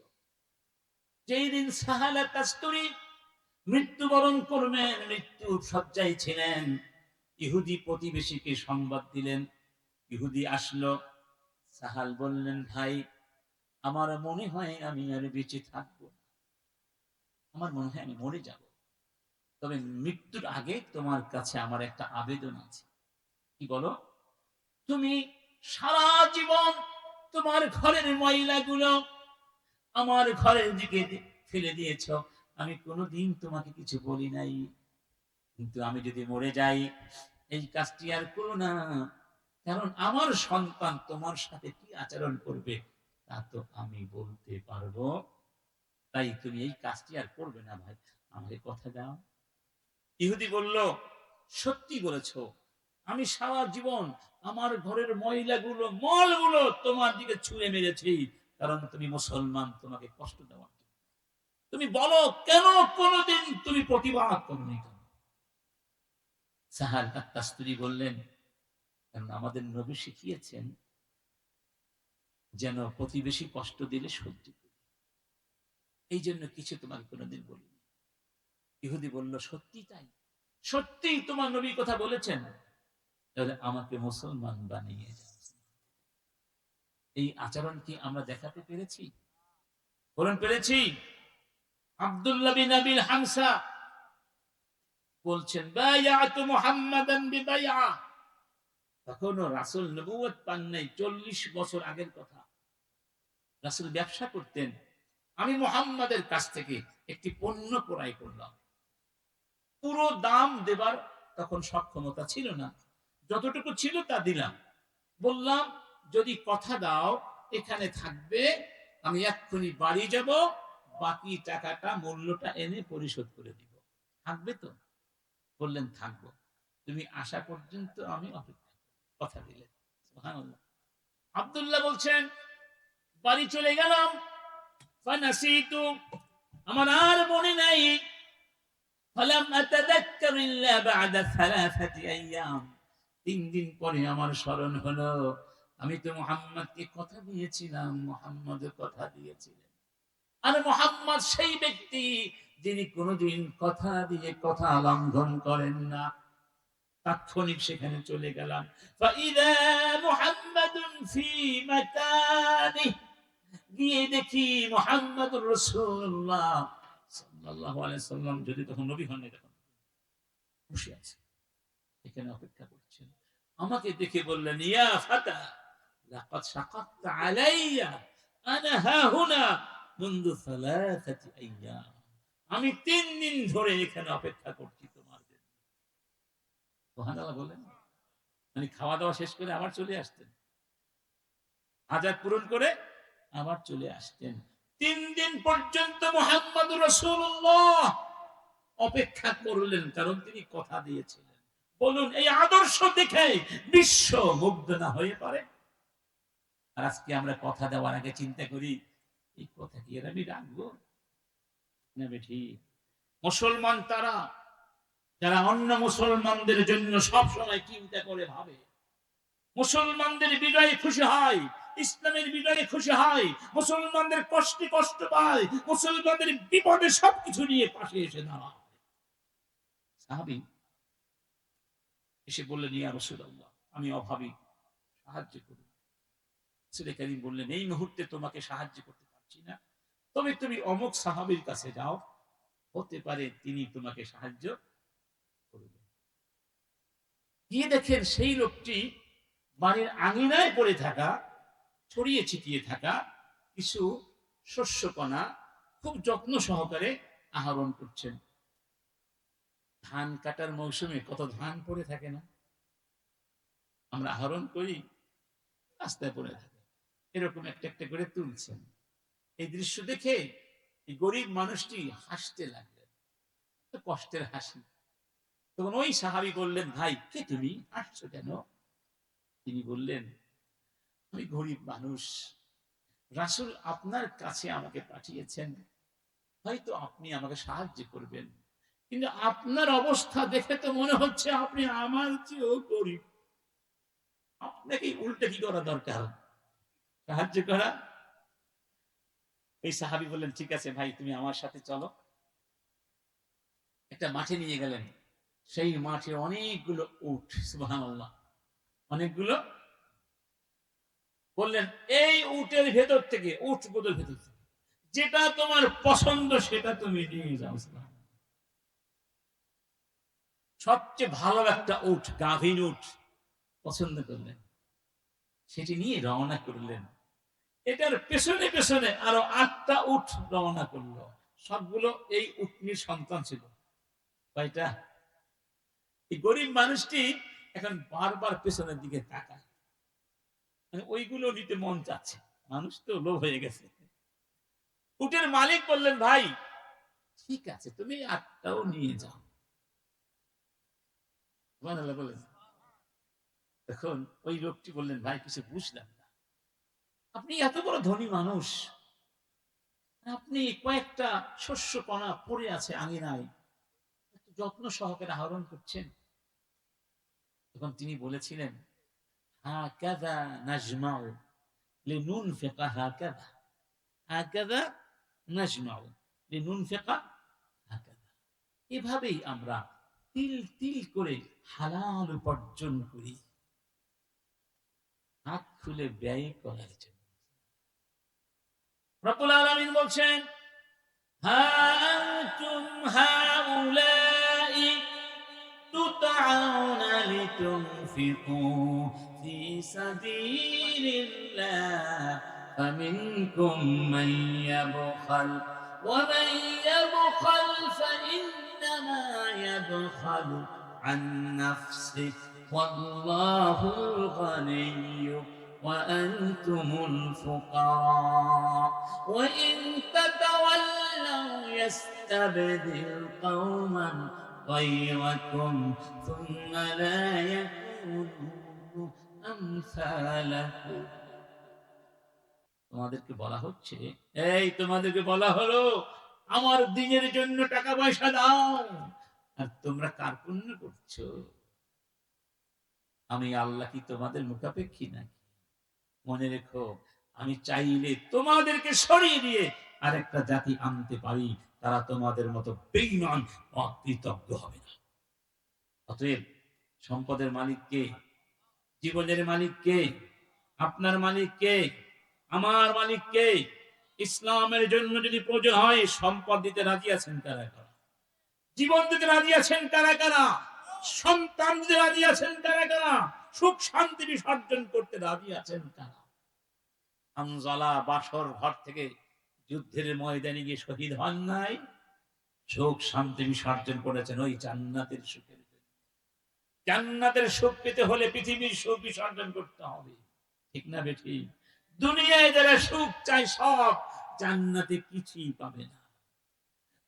যেই দিন সাহাল আত-তাস্তুরি মৃত্যুবরণ করবেন, মৃত্যুর শয্যায় ছিলেন, ইহুদি প্রতিবেশীকে সংবাদ দিলেন। ইহুদি আসলো, সাহাল বললেন, ভাই আমার মনে হয় আমি আর বেঁচে থাকবো না, আমার মনে হয় আমি মরে যাব, তবে মৃত্যুর আগে তোমার কাছে আমার একটা আবেদন আছে। কি বলো? তুমি সারা জীবন তোমার ঘরের ময়লাগুলো আমার ঘরের দিকে ফেলে দিয়েছ, আমি কোনোদিন তোমাকে কিছু বলি নাই, কিন্তু আমি যদি মরে যাই এই কাজটি আর করো না, কারণ আমার সন্তান তোমার সাথে কি আচরণ করবে তা তো আমি বলতে পারবো, তাই তুমি এই কাজটি আর করবে না ভাই, আমাকে কথা দাও। ইহুদি বলল, সত্যি বলেছ, আমি সারা জীবন আমার ঘরের ময়লাগুলো, মলগুলো তোমার দিকে ছুঁড়ে মেরেছি, কারণ তুমি মুসলমান, তোমাকে কষ্ট দেওয়ার জন্য। তুমি বলো কেন কোনোদিন তুমি প্রতিবাদ করোনি কেন? সাহাল আত-তাস্তুরি বললেন, কারণ আমাদের নবী শিখিয়েছেন যেন প্রতিবেশী কষ্ট দিলে সহ্য করি, এই জন্য কিছু তোমাকে কোনোদিন বলিনি। ইহুদি বলল, সত্যি তাই? সত্যি তোমার নবী কথা বলেছেন? তাহলে আমাকে মুসলমান বানিয়ে যাও। এই আচরণ কি আমরা দেখাতে পেরেছি? বলেন পেরেছি? আব্দুল্লাহ বিন আবিল হামসা বলছেন, বায়াতু মুহাম্মাদান বিবাইআ, তখনও রাসূল নবুয়ত পান নাই, 40 বছর আগের কথা। রাসূল ব্যবসা করতেন, আমি মুহাম্মাদের কাছ থেকে একটি পণ্য ক্রয় করলাম, পুরো দাম দেবার তখন সক্ষমতা ছিল না, যতটুকু ছিল তা দিলাম। বললাম, যদি কথা দাও এখানে থাকবে, আমি এক্ষুনি বাড়ি যাব, বাকি টাকাটা মূল্যটা এনে পরিশোধ করে দিব। থাকবে তো? বললেন থাকবো। তুমি আসা পর্যন্ত আমি অপেক্ষা করব। কথা দিলেন। সুবহানাল্লাহ। আব্দুল্লাহ বলছেন বাড়ি চলে গেলাম। ফানাসিতু, আমার আর মনে নাই। ফালাম আতাযাক্কার ইল্লা বা'দা 3 আইয়াম, 3 দিন পরে আমার স্মরণ হলো আমি তো মুহাম্মদকে কথা দিয়েছিলাম, মুহাম্মদ কথা দিয়েছিলেন। আর মুহাম্মদ সেই ব্যক্তি যিনি কোনোদিন কথা দিয়ে কথা লঙ্ঘন করেন না। তাৎক্ষণিক সেখানে চলে গেলাম। ফাইদা মুহাম্মাদুন ফি মাকানি, গিয়ে দেখি মুহাম্মাদুর রাসূলুল্লাহ সাল্লাল্লাহু আলাইহি সাল্লাম, যদি তখন নবী হন নাই, তখন বসে আছে, এখানে অপেক্ষা করছেন। আমাকে দেখে বললেন ইয়া ফাতা লাকাদ শাকাকতা আলাইয়া আনা হাহুনা মুনযু 3 আইয়াম, আমি 3 দিন ধরে এখানে অপেক্ষা করছি তোমার জন্য। সুবহানাল্লাহ বলেন। মানে খাওয়া দাওয়া শেষ করে আবার চলে আসতেন, হাজাত পূরণ করে আবার চলে আসতেন। 3 দিন পর্যন্ত মুহাম্মদুর রাসূলুল্লাহ অপেক্ষা করলেন, কারণ তিনি কথা দিয়েছিলেন। বলুন এই আদর্শ দেখে বিশ্ব মুগ্ধ না হয়ে পারে? আর আজকে আমরা কথা দেওয়ার আগে চিন্তা করি এই কথা কি এর আমি রাখবো না ঠিক? মুসলমান তারা যারা অন্য মুসলমানদের জন্য সব সময় চিন্তা করে ভাবে, মুসলমানদের বিজয়ে খুশি হয়, ইসলামের বিজয়ে খুশি হয়, মুসলমানদের কষ্টে কষ্ট পায়, মুসলমানদের বিপদে সবকিছু নিয়ে পাশে এসে দাঁড়ায়। সাহাবী এসে বললেন ইয়া রাসূলুল্লাহ, আমি অভাবী, সাহায্য করুন। রাসূল কারীম বললেন এই মুহূর্তে তোমাকে সাহায্য করতে পারছি না, তবে তুমি অমুক সাহাবীর কাছে যাও, হতে পারে তিনি তোমাকে সাহায্য করবেন। গিয়ে দেখেন সেই লোকটি বাড়ির আঙিনায় পড়ে থাকা, ছড়িয়ে ছিটিয়ে থাকা কিছু শস্যকণা খুব যত্ন সহকারে আহরণ করছেন। ধান কাটার মৌসুমে কত ধান পড়ে থাকে না, আমরা আহরণ করি, রাস্তায় পড়ে থাকে, এরকম একটা একটা করে তুলছেন। এই দৃশ্য দেখে এই গরিব মানুষটি হাসতে লাগলেন, কষ্টের হাসি। তখন ওই সাহাবী বললেন ভাই কে তুমি, হাসছো কেন? তিনি বললেন আমি গরিব মানুষ, রাসূল আপনার কাছে আমাকে পাঠিয়েছেন, হয়তো আপনি আমাকে সাহায্য করবেন, কিন্তু আপনার অবস্থা দেখে তো মনে হচ্ছে আপনি আমার চেয়েও গরিব, আপনাকে উল্টে কি করা দরকার, সাহায্য করা। এই সাহাবী বললেন ঠিক আছে ভাই তুমি আমার সাথে চলো। একটা মাঠে নিয়ে গেলেন, সেই মাঠে অনেকগুলো উট, সুবহানাল্লাহ, অনেকগুলো। বললেন এই উটের ভেতর থেকে, উটগুলোর ভেতর থেকে যেটা তোমার পছন্দ সেটা তুমি নিয়ে যাও। সবচেয়ে ভালো একটা উট, গাভীর উট পছন্দ করলেন, সেটি নিয়ে রওনা করলেন। এটার পেছনে পেছনে আরো 8টা উট রওনা করলো, সবগুলো এই উটনির সন্তান ছিল। কয়টা? এই গরিব মানুষটি এখন বারবার পেছনের দিকে তাকায়, মানে ওইগুলো নিতে মন চাচ্ছে, মানুষ তো লোভ হয়ে গেছে। উটের মালিক বললেন ভাই ঠিক আছে তুমি 8টাও নিয়ে যাও। বলেন। তখন ওই লোকটি বললেন ভাই কিছু বুঝলাম না, আপনি এত বড় ধনী মানুষ, আপনি কয়েকটা শস্য কণা পড়ে আছে আঙিনায়, যত্ন সহকারে আহরণ করছেন। তখন তিনি বলেছিলেন হাকাযা নাজমাউ লিনুনফিকা, হাকাযা হাকাযা নাজমাউ লিনুনফিকা হাকাযা, এভাবেই আমরা তিল তিল করে হালাল উপার্জন করি, হাত খুলে ব্যয় করার জন্য। রব্বুল আলামিন বলছেন হা আনতুম হাউলাই তুদআউনা লিতুনফিকু ফি সাবিলিল্লাহ ফামিনকুম মান ইয়াবখাল ওয়া মান ইয়াবখাল ফাইন্নামা ইয়াবখালু আন নাফসিহি ওয়াল্লাহুল গানিয়্যু وأنتم الفقراء وإن تتولوا يستبدل قوما غيركم ثم لا يكونوا أمثالكم। তোমাদেরকে বলা হচ্ছে, এই তোমাদেরকে বলা হলো আমার দ্বীনের জন্য টাকা পয়সা দাও, আর তোমরা কার্পণ্য করছো। আমি আল্লাহ কি তোমাদের মুখাপেক্ষী নাকি? মনে রেখো, আমি চাইলে তোমাদেরকে সরিয়ে দিয়ে আরেকটা জাতি আনতে পারি, তারা তোমাদের মতো বেঈমান অকৃতজ্ঞ হবে না। অতএব সম্পদের মালিক কে? জীবনের মালিক কে? আপনার মালিক কে? আমার মালিক কে? ইসলামের জন্য যদি প্রয়োজন হয় সম্পদ দিতে রাজি আছেন কারা কারা? জীবন দিতে রাজি আছেন কারা কারা? সন্তান দিতে রাজি আছেন কারা কারা? সুখ শান্তি বিসর্জন করতে রাজি আছেন কারা? হানজালা বাসর ঘর থেকে যুদ্ধের ময়দানে গিয়ে শহীদ হন নাই, সুখ শান্তি বিসর্জন করেছেন ওই জান্নাতের সুখের জন্য। জান্নাতের সুখ পেতে হলে পৃথিবীর সুখ বিসর্জন করতে হবে, ঠিক না বেঠি? দুনিয়ায় যারা সুখ চায় সব জান্নাতে কিছুই পাবে না।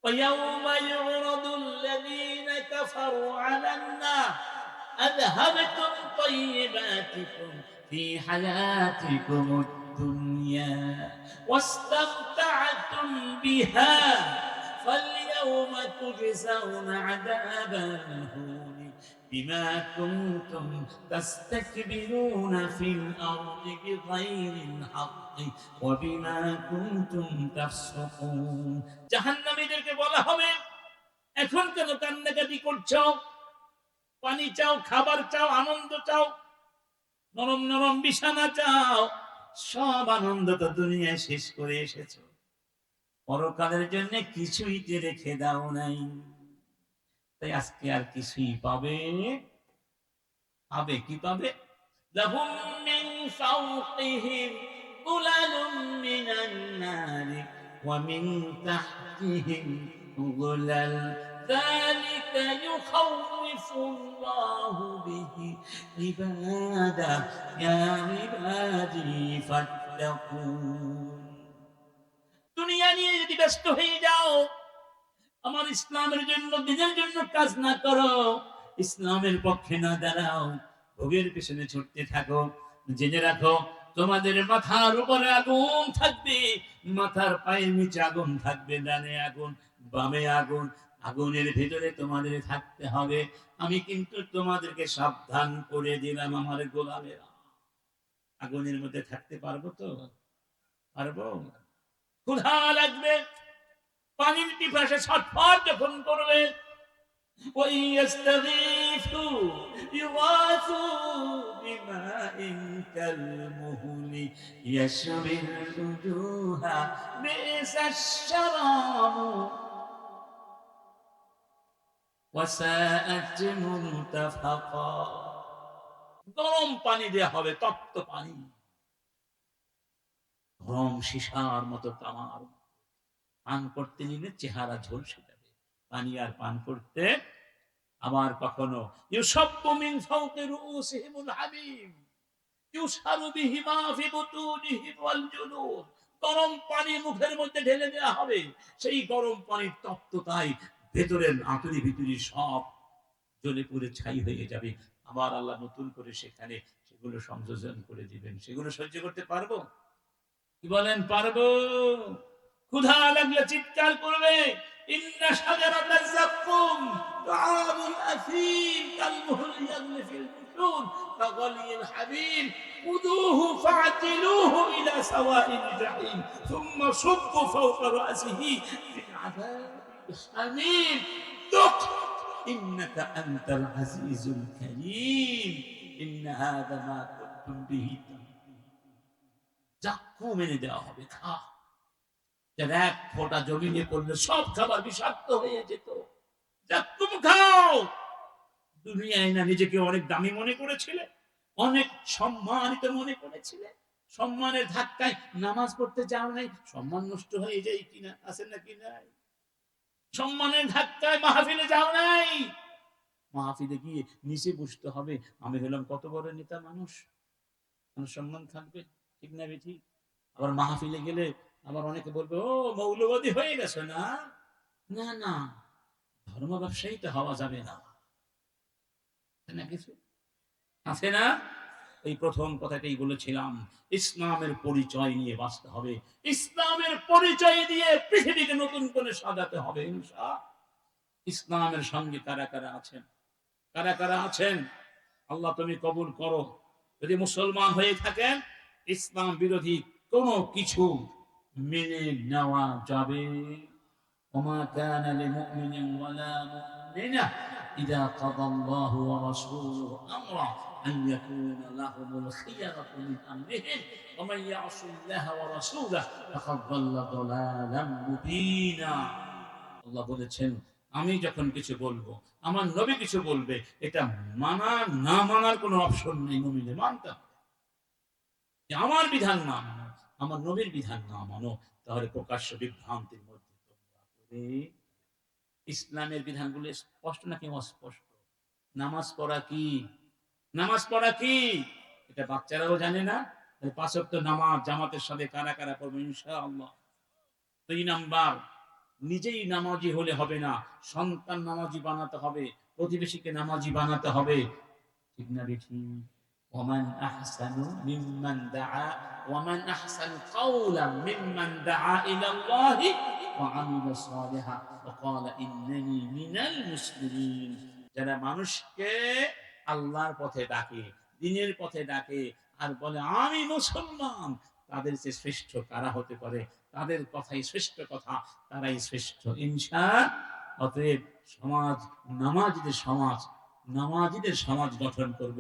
ويوم يعرض الذين كفروا على النار أذهبتم طيباتكم في حياتكم الدنيا واستمتعتم بها فاليوم تجزون عذاب الهون بما كنتم تستكبرون في الأرض بغير الحق وبما كنتم تفسقون। জাহান্নামীদেরকে বলা হবে, এখন কেন কান্নাকাটি করছো? পানি চাও, খাবার চাও, আনন্দ চাও, নরম নরম বিছানা চাও, সব আনন্দ তো দুনিয়ায় শেষ করে এসেছো, পরকালের জন্য কিছুই রেখে দাও নাই। তাই আজকে আর কিছুই পাবে কি পাবে? লাহুম মিন ফাওকিহিম গুলালুম মিনান নারি ওয়া মিন তাহতিহিম গুলাল যালিকা ইউখাউফুল্লাহু বিহি ইবাদা ইয়া ইবাদি ফাত্তাকুন। দুনিয়া নিয়ে যদি ব্যস্ত হয়ে যাও, আমার ইসলামের জন্য দিনের জন্য কাজ না করো, ইসলামের পক্ষে না দাঁড়াও, ভোগের পেছনে ছুটতে থাকো, জেনে রাখো তোমাদের মাথার উপরে আগুন থাকবে, মাথার পায়ের নিচে আগুন থাকবে, ডানে আগুন বামে আগুন, আগুনের ভিতরে তোমাদের থাকতে হবে। আমি কিন্তু তোমাদেরকে সাবধান করে দিলাম আমার গোলামেরা। আগুনের মধ্যে থাকতে পারবো তো? পারবো? ক্ষুধা লাগবে, পানির পিপাসে ছটফট যখন করবে, ওই ইস্তাগীথু ইউগাথু বিমাইন কালমুহলি ইয়াশবিল উজুহা বিসাশ শারাবু ওয়া সাআত মুনতাফাকা। গরম পানি দেয়া হবে, তপ্ত পানি, গরম সীসার মতো তামার। পান করতে নিলে চেহারা ঝলসে যাবে, পানি আর পান করতে। আবার কখনো ইউসাব্বু মিন ফাওকি রুউসিহিমুল হামিম ইউসারু বিহি মা ফি বুতুনিহিম ওয়াল জুলুদ। গরম পানি মুখের মধ্যে ঢেলে দেওয়া হবে, সেই গরম পানির তপ্ততায় ভেতরের আঁতুড়ি ভিতরি সব জ্বলে পুড়ে ছাই হয়ে যাবে। আবার আল্লাহ নতুন করে সেখানে সেগুলো সংযোজন করে দিবেন। সেগুলো সহ্য করতে পারবো? কি বলেন, পারবো? ক্ষুধা লাগলে চিৎকার করবে, ইন্না শাজারাতাজ যাক্কুম তাআমুল আসীম কালমুহলি ইয়াগলি ফিল বুতুন কাগালিল হামিম খুযুহু ফা'তিলুহু ইলা সাওয়াইল জাহিম সুম্মা সুব্বু ফাওকা রাসিহি মিন আযাবিল হামিম যুক ইন্নাকা আনতাল আজিজুল কারীম ইন্না হাযা মা কুনতুম বিহি চাক্ষু মেনে দেওয়া হবে, খা। যার এক ফোঁটা জমিনে পড়লে সব খাবার বিষাক্ত হয়ে যেত। যাক, তুমি খাও। দুনিয়ায় না নিজেকে অনেক দামি মনে করেছিলে, অনেক সম্মানিত মনে করেছিলে, সম্মানের ধাক্কায় নামাজ পড়তে যাও নাই, সম্মান নষ্ট হয়ে যায় কিনা, আছে নাকি নাই? সম্মানের ধাক্কায় মাহফিলে যাও নাই, মাহফিলে গিয়ে নিচে বসতে হবে। আমি হলাম কত বড় নেতা মানুষ, সম্মান থাকবে, ঠিক না বেঠি? আবার মাহফিলে গেলে আবার অনেকে বলবে, ও মৌলবাদী হয়ে গেছে না। না না, ধর্ম ব্যবসায়ী তো হওয়া যাবে না, না কিছু আছে না। এই প্রথম কথাটাই বলেছিলাম, ইসলামের পরিচয় নিয়ে বাঁচতে হবে, ইসলামের পরিচয় দিয়ে পৃথিবীকে নতুন করে সাজাতে হবে ইনশাআল্লাহ। ইসলামের সঙ্গে কারা কারা আছেন, কারা কারা আছেন, আল্লাহ তুমি কবুল করো। যদি মুসলমান হয়ে থাকেন, ইসলাম বিরোধী কোনো কিছু মেনে নেওয়া যাবে। ওমা কানা লিমুমিনিন ওয়ালা মুমিনা ইযা কাদাল্লাহু ওয়া রাসূলুহু আমরা আন ইয়াকুনা লাহুমুল খিয়ারাতু মিন আমরিহিম ওয়া মান ইয়াসিল্লাহা ওয়া রাসূলাহু ফাকাদ দাল্লা দালালাম মুবিনা। আল্লাহ বলেছেন, আমি যখন কিছু বলবো, আমার নবী কিছু বলবে, এটা মানা না মানার কোনো অপশন নেই। মুমিনে মানতে হবে। আমার বিধান না মানো, আমার নবীর বিধান না মানো, তাহলে প্রকাশ্য বিভ্রান্তির মধ্যে তোমরা পড়ে। ইসলামের বিধানগুলো স্পষ্ট নাকি অস্পষ্ট? নামাজ পড়া কি, নামাজ পড়া কি এটা বাচ্চারাও জানে না। 5 ওয়াক্ত নামাজ জামাতের সাথে কারা কারা পড়বে ইনশাআল্লাহ। 2 নাম্বার, নিজেই নামাজি হলে হবে না, সন্তান নামাজি বানাতে হবে, প্রতিবেশীকে নামাজি বানাতে হবে, ঠিক না বেঠি? ওমান আহসানু মিম্মান দাআ ওমান আহসানু কাওলাম মিম্মান দাআ ইলাল্লাহি ওয়া আমিলা সালিহা ওয়া ক্বালা ইন্নানি মিনাল মুসলিমিন। যারা মানুষকে আল্লাহর পথে ডাকে, দ্বীনের পথে ডাকে, আর বলে আমি মুসলমান, তাদের চেয়ে শ্রেষ্ঠ কারা হতে পারে? তাদের কথাই শ্রেষ্ঠ কথা, তারাই শ্রেষ্ঠ ইনশাআল্লাহ। অতএব সমাজ, নামাজিদের সমাজ, নামাজিদের সমাজ গঠন করব।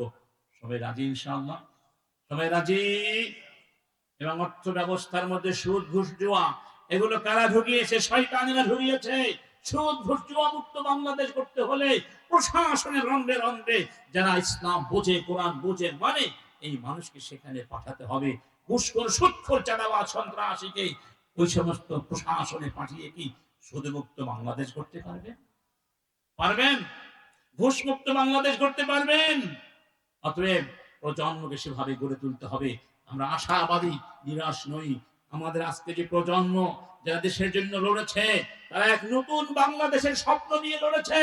সবাই রাজি ইনশাআল্লাহ? সবাই রাজি? এবং অর্থ ব্যবস্থার মধ্যে সুদ ঘুষ জুয়া এগুলো কারা ঢুকিয়েছে? শয়তানেরা ঢুকিয়েছে। সুদ ঘুষ জুয়া মুক্ত বাংলাদেশ করতে হলে প্রশাসনের রন্ধ্রে রন্ধ্রে যারা ইসলাম বোঝে, কোরআন বোঝে, মানে এই মানুষকে সেখানে পাঠাতে হবে। ঘুষখোর সুদখোর চাঁদাবাজ সন্ত্রাসীকে ওই সমস্ত প্রশাসনে পাঠিয়ে কি সুদমুক্ত বাংলাদেশ করতে পারবেন? পারবেন? ঘুষ মুক্ত বাংলাদেশ করতে পারবেন? অতএব প্রজন্মকে সেভাবে গড়ে তুলতে হবে। আমরা আশাবাদী, নিরাশ নই। আমাদের আজকে যে প্রজন্ম যারা দেশের জন্য লড়েছে, তারা এক নতুন বাংলাদেশের স্বপ্ন নিয়ে লড়েছে।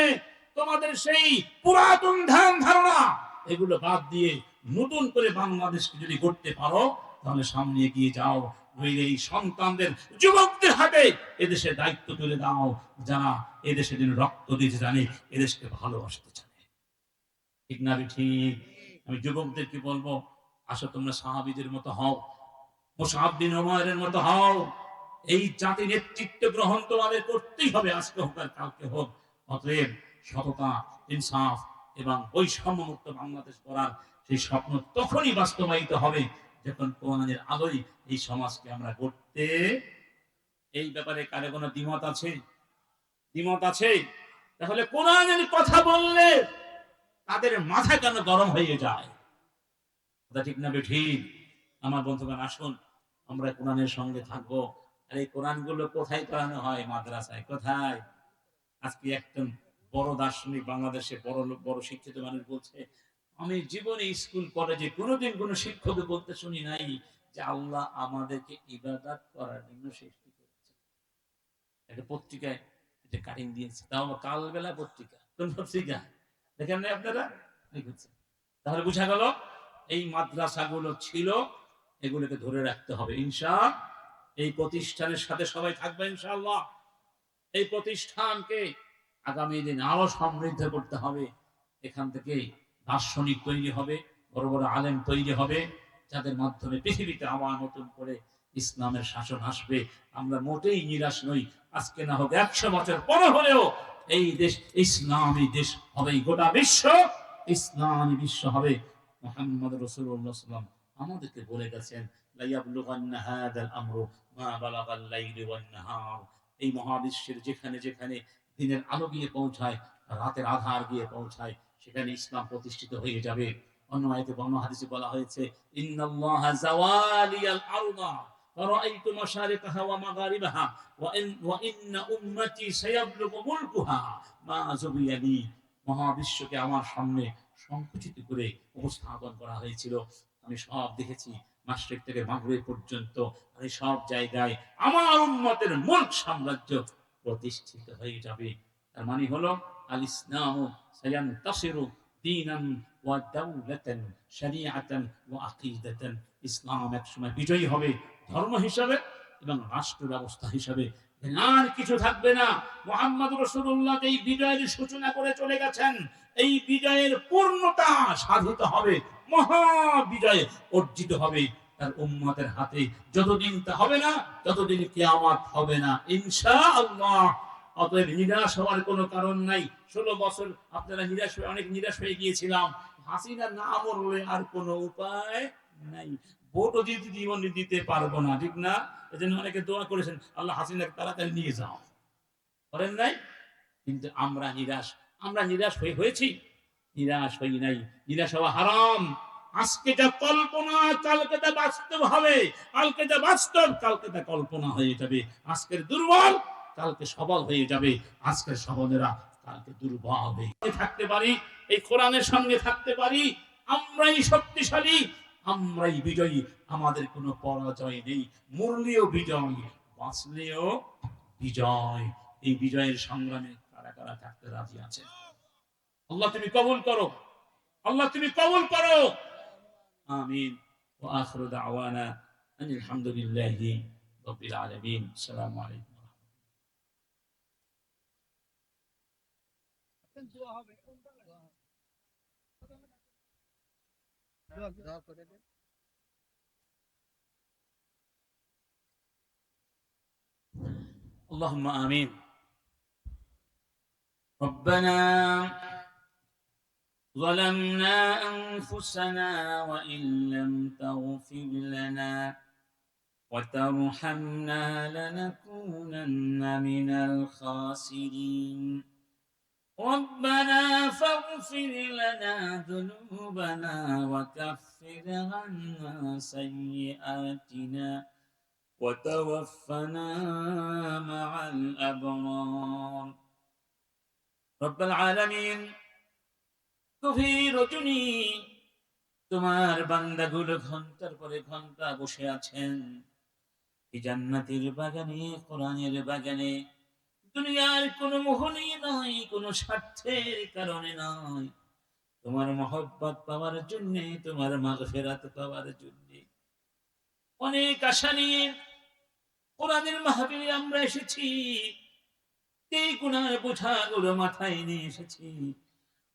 তোমাদের সেই পুরাতন ধ্যান ধারণা এগুলো বাদ দিয়ে নতুন করে বাংলাদেশকে যদি গড়তে পারো, তাহলে সামনে এগিয়ে যাও। নইলে এই সন্তানদের, যুবকদের হাতে এদেশের দায়িত্ব তুলে দাও, যারা এদেশের জন্য রক্ত দিতে জানে, এদেশকে ভালোবাসতে জানে, ঠিক না? ঠিক। আমি যুবকদেরকে বলবো, আসো তোমরা সাহাবীদের মতো হও, মুসআব বিন উমাইরের মতো হও। এই জাতি নেতৃত্ব গ্রহণ তোমাদের করতেই হবে, আজকে হোক আর কালকে হোক। অতএব সততা, ইনসাফ এবং বৈষম্যমুক্ত বাংলাদেশ করার সেই স্বপ্ন তখনই বাস্তবায়িত হবে যখন কোরআনের আলোয় এই সমাজকে আমরা গড়তে। এই ব্যাপারে কারো কোনো দ্বিমত আছে? দ্বিমত আছে? তাহলে কোরআনের কথা বললে তাদের মাথা কেন গরম হয়ে যায়? কথা ঠিক না বেঠিক? আমার বন্ধুগণ, আসুন আমরা কোরআনের সঙ্গে থাকবো। আর এই কোরআন গুলো কোথায় পড়ানো হয়? মাদ্রাসায়। কোথায়? আজকে একজন বড় দার্শনিক, বাংলাদেশে বড় বড় শিক্ষিত মানুষ বলছে, আমি জীবনে স্কুল কলেজে কোনোদিন কোনো শিক্ষক বলতে শুনি নাই যে আল্লাহ আমাদেরকে ইবাদত করার জন্য সৃষ্টি করেছে। একটা পত্রিকায় এটা কাটিং দিয়েছে, তাও কালবেলা পত্রিকা। কোন পত্রিকা দেখেন না আপনারা? লিখেছে। তাহলে বোঝা গেল এই মাদ্রাসাগুলো ছিল, এগুলোকে ধরে রাখতে হবে ইনশাআল্লাহ। এই প্রতিষ্ঠানের সাথে সবাই থাকবে ইনশাআল্লাহ। এই প্রতিষ্ঠানকে আগামী দিন আরো সমৃদ্ধ করতে হবে। এখান থেকে দার্শনিক তৈরি হবে, বড় বড় আলেম তৈরি হবে, যাদের মাধ্যমে পৃথিবীতে আবার নতুন করে ইসলামের শাসন আসবে। আমরা মোটেই নিরাশ নই। আজকে না হোক 100 বছর পরে হলেও এই দেশ ইসলামী দেশ হবে, গোটা বিশ্ব ইসলামী বিশ্ব হবে। মুহাম্মদ রাসূলুল্লাহ সাল্লাল্লাহু আলাইহি ওয়াসাল্লাম আমাদেরকে বলে গেছেন, লা ইয়াবলুগান্না হাযাল আমরু মা বালাগাল লাইলু ওয়ান নাহার। এই মহাবিশ্বের যেখানে যেখানে দিনের আলো গিয়ে পৌঁছায়, রাতের আধার গিয়ে পৌঁছায়, সেখানে ইসলাম প্রতিষ্ঠিত হয়ে যাবে। অন্য আয়াতে, অন্য হাদিসে বলা হয়েছে, ইন্নাল্লাহা যাওয়ালিয়াল আরদা ফারাআইতু মাশারিকাহা ওয়া মাগারিবাহা ওয়া ইন্না উম্মতি সায়াবলুগু মুলকুহা মা যুবিয়ালি। মহাবিশ্বকে আমার সামনে সংকুচিত করে উপস্থাপন করা হয়েছিল। আমি সব দেখেছি, মাশরিক থেকে মাগরিব পর্যন্ত আমি সব জায়গায় আমার উম্মতের মুলক সাম্রাজ্য প্রতিষ্ঠিত হয়ে যাবে। তার মানে হলো আল ইসলামু সায়ানতাসিরু দীনান ওয়া দাওলাতান শরীআতান ওয়া আকীদাতান। ইসলাম একসময় বিজয়ী হবে ধর্ম হিসাবে এবং রাষ্ট্র ব্যবস্থা হিসাবে। আর কিছু থাকবে না। মুহাম্মদ রাসূলুল্লাহ এই বিজয়ের সূচনা করে চলে গেছেন। এই বিজয়ের পূর্ণতা সাধিত হবে, মহা বিজয় অর্জিত হবে তার উম্মতের হাতে। যতদিন তা হবে না, ততদিন কিয়ামত হবে না ইনশাআল্লাহ। অতএব নিরাশ হওয়ার কোনো কারণ নাই। 16 বছর আপনারা নিরাশ হয়ে, অনেক নিরাশ হয়ে গিয়েছিলাম। হাসিনা না মরলে আর কোনো উপায় নাই। ভোটও জীবন দিতে পারবো না, ঠিক না? এজন্য অনেকে দোয়া করেছেন, আল্লাহ হাসিনাকে তাড়াতাড়ি নিয়ে যাও, করেন নাই? কিন্তু আমরা নিরাশ হয়েছি, নিরাশ হই নাই। নিরাশ হওয়া হারাম। আজকে যা কল্পনা কালকে তা বাস্তব হবে, কালকে যা বাস্তব কালকে তা কল্পনা হয়ে যাবে। আজকের দুর্বল কালকে সবল হয়ে যাবে, আজকের সবলেরা কালকে দুর্বল হবে। থাকতে পারি, এই কোরআনের সঙ্গে থাকতে পারি, আমরাই শক্তিশালী, আমরাই বিজয়ী। আমাদের কোনো পরাজয় নেই। মরলেও বিজয়, বাঁচলেও বিজয়। এই বিজয়ের সংগ্রামে কারা কারা থাকতে রাজি আছে? আল্লাহ তুমি কবুল করো, আল্লাহ তুমি কবুল করো, আমিন। ওয়া আখিরু দাওয়ানা আনিল হামদুলিল্লাহি রাব্বিল আলামিন। আসসালামু আলাইকুম। اللهم آمين. ربنا ظلمنا أنفسنا وإن لم تغفر لنا وترحمنا لنكونن من الخاسرين. ربنا فاغفر لنا ذنوبنا وكفر عنا سيئاتنا وتوفنا مع الأبرار. رب العالمين গভীর রজনী তোমার বান্দাগুলো ঘন্টার পরে ঘন্টা বসে আছেন এই জান্নাতের বাগানে, কোরআনের বাগানে। দুনিয়ার কোনো মোহনী নয়, কোনো স্বার্থের কারণে নয়, তোমার মহব্বত পাওয়ার জন্য, তোমার মাগফিরাত পাওয়ার জন্য। অনেক আশা নিয়ে কোরআনের মাহফিলে আমরা এসেছি। এই গুনার বোঝাগুলো মাথায় নিয়ে এসেছি।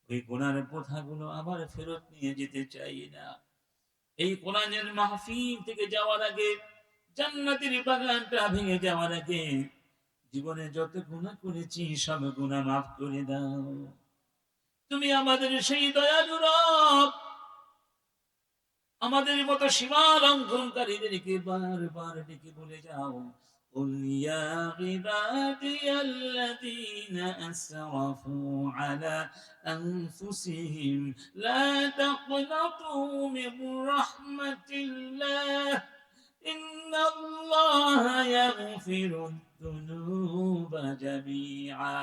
ওই গুনার বোঝাগুলো আবার ফেরত নিয়ে যেতে চাই না। এই কোরআনের মাহফিল থেকে যাওয়ার আগে, জান্নাতের বাগানটা ভেঙে যাওয়ার আগে জীবনে যত গুনাহ করেছি সব গুনাহ মাফ করে দাও। তুমি আমাদের সেই দয়ালু রব, আমাদের মতো সীমা লঙ্ঘনকারীদেরকে বারবার ডেকে বলে যাও, قل يا عبادي الذين أسرفوا على أنفسهم لا تقنطوا من رحمة الله إن الله يغفر الذنوب جميعا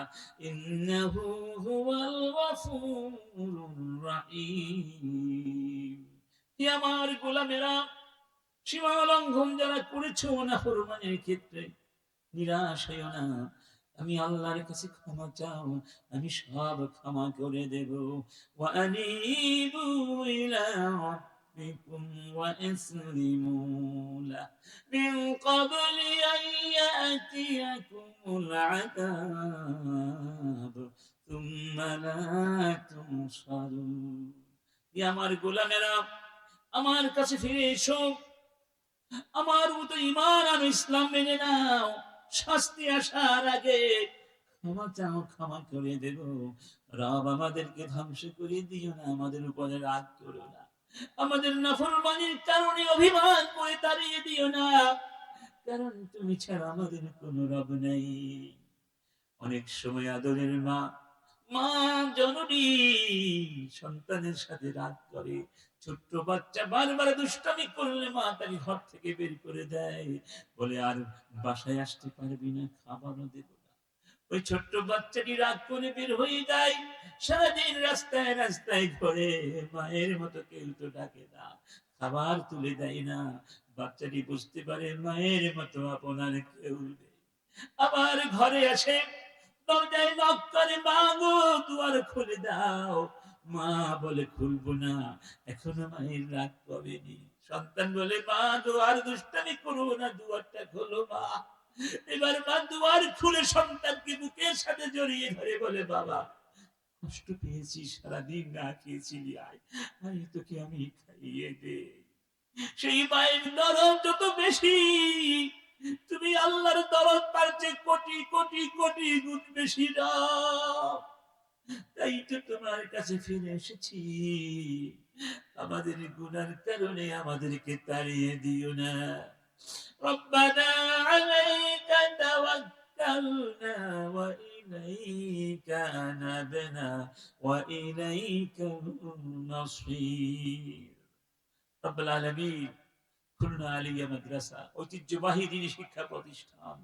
إنه هو الغفور الرحيم. হে আমার গোলামেরা, সীমা লঙ্ঘন যারা করেছো নাফরমানির ক্ষেত্রে নিরাশ হইও না। আমি আল্লাহর কাছে ক্ষমা চাও, আমি সব ক্ষমা করে দেব। ওয়া আনিবু ইলা রাব্বিকুম ওয়া আসলিমু লাহু মিন ক্বাবলি আন ইয়াতিয়াকুমুল আযাব সুম্মা লা তুনসারুন। হে আমার গোলামেরা, আমার কাছে ফিরে এসো, আমার মতো ঈমান আর ইসলাম মেনে নাও। শাস্তি আসার আগে ক্ষমা চাও, ক্ষমা করে দেব। রব আমাদেরকে ধ্বংস করে দিও না, আমাদের উপরে রাগ করো না, আমাদের নাফরমানির কারণে অভিমান করে তাড়িয়ে দিও না, কারণ তুমি ছাড়া আমাদের কোনো রব নাই। অনেক সময় আদরের মা জননী সন্তানের সাথে রাগ করে। ছোট্ট বাচ্চা বারবার দুষ্টামি করলে মা তাকে ঘর থেকে বের করে দেয়, বলে আর বাসায় আসতে পারবি না, খাবারও দেব না। ওই ছোট্ট বাচ্চাটি রাগ করে বের হয়ে যায়, সারাদিন রাস্তায় রাস্তায় ঘোরে, মায়ের মতো কেউ তো ডাকে না, খাবার তুলে দেয় না। বাচ্চাটি বুঝতে পারে মায়ের মতো আপনার কেউ নেই। আবার ঘরে আসে, দরজায় নক করে, মা গো দুয়ার খুলে দাও। মা বলে খুলবো না, এখনো মায়ের রাগ কমেনি। সন্তান বলে মা দুয়ার দুষ্টামি করো না, দুয়ারটা খোলো মা। এবার মা দুয়ার খুলে সন্তানকে বুকের সাথে জড়িয়ে ধরে বলে বাবা কষ্ট পেয়েছি, সারাদিন না খেয়েছিলি, আয় আয় তোকে আমি খাইয়ে দে। সেই মায়ের দরদ যত বেশি, তুমি আল্লাহর দরদ তার চেয়ে কোটি কোটি কোটি গুণ বেশি দাও। তাই তো তোমার কাছে ফিরে এসেছি, আমাদের গুনার কারণে আমাদেরকে তাড়িয়ে দিও না। রব্বানা আলাইকা তাওয়াক্কালনা ওয়া ইলাইকা আনাবনা ওয়া ইলাইকাল মাসীর। রব্বুল আলামিন, খুলনা আলিয়া মাদ্রাসা ঐতিহ্যবাহী দ্বীনি শিক্ষা প্রতিষ্ঠান,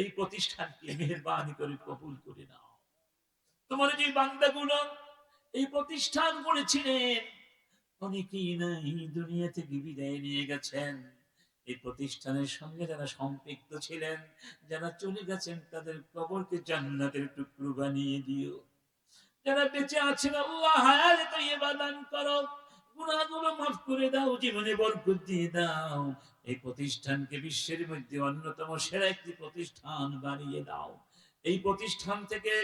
এই প্রতিষ্ঠানকে মেহেরবানি করে কবুল করে নাও। তোমার যে বান্দাগুলো এই প্রতিষ্ঠান করেছিলেন, অনেকেই নাই দুনিয়া থেকে বিদায় নিয়ে গেছেন। এই প্রতিষ্ঠানের সঙ্গে যারা সম্পৃক্ত ছিলেন, যারা চলে গেছেন, তাদের কবরকে জান্নাতের টুকরো বানিয়ে দিও। যারা বেঁচে আছেন আল্লাহ হায়াতে তাইয়্যিবা দান করো, গুনাহগুলো মাফ করে দাও, জীবনে বরকত দিয়ে দাও। এই প্রতিষ্ঠানকে বিশ্বের মধ্যে অন্যতম সেরা একটি প্রতিষ্ঠান বানিয়ে দাও। এই প্রতিষ্ঠান থেকে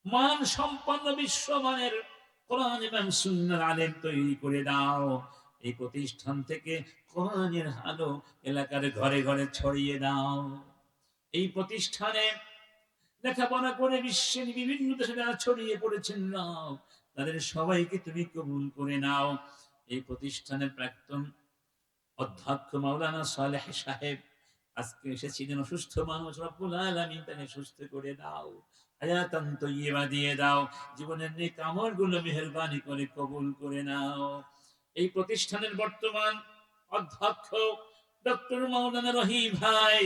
মান সম্পন্ন বিশ্বমানের কোরআন এবং সুন্নাহর আলেম তৈরি করে দাও। এই প্রতিষ্ঠান থেকে কোরআনের আলো এলাকার ঘরে ঘরে ছড়িয়ে দাও। এই প্রতিষ্ঠানে লেখাপড়া করে বিশ্বের বিভিন্ন দেশে যারা ছড়িয়ে পড়েছেন নাও, তাদের সবাইকে তুমি কবুল করে নাও। এই প্রতিষ্ঠানের প্রাক্তন অধ্যক্ষ মাওলানা সালেহ সাহেব আজকে এসেছিলেন, অসুস্থ মানুষ, রব্বুল আলামিন তাকে সুস্থ করে দাও, হায়াতান তাইয়্যিবা দিয়ে দাও, জীবনের নেক আমলগুলো মেহেরবানি করে কবুল করে নাও। এই প্রতিষ্ঠানের বর্তমান অধ্যক্ষ ডক্টর মাওলানা রহিম ভাই,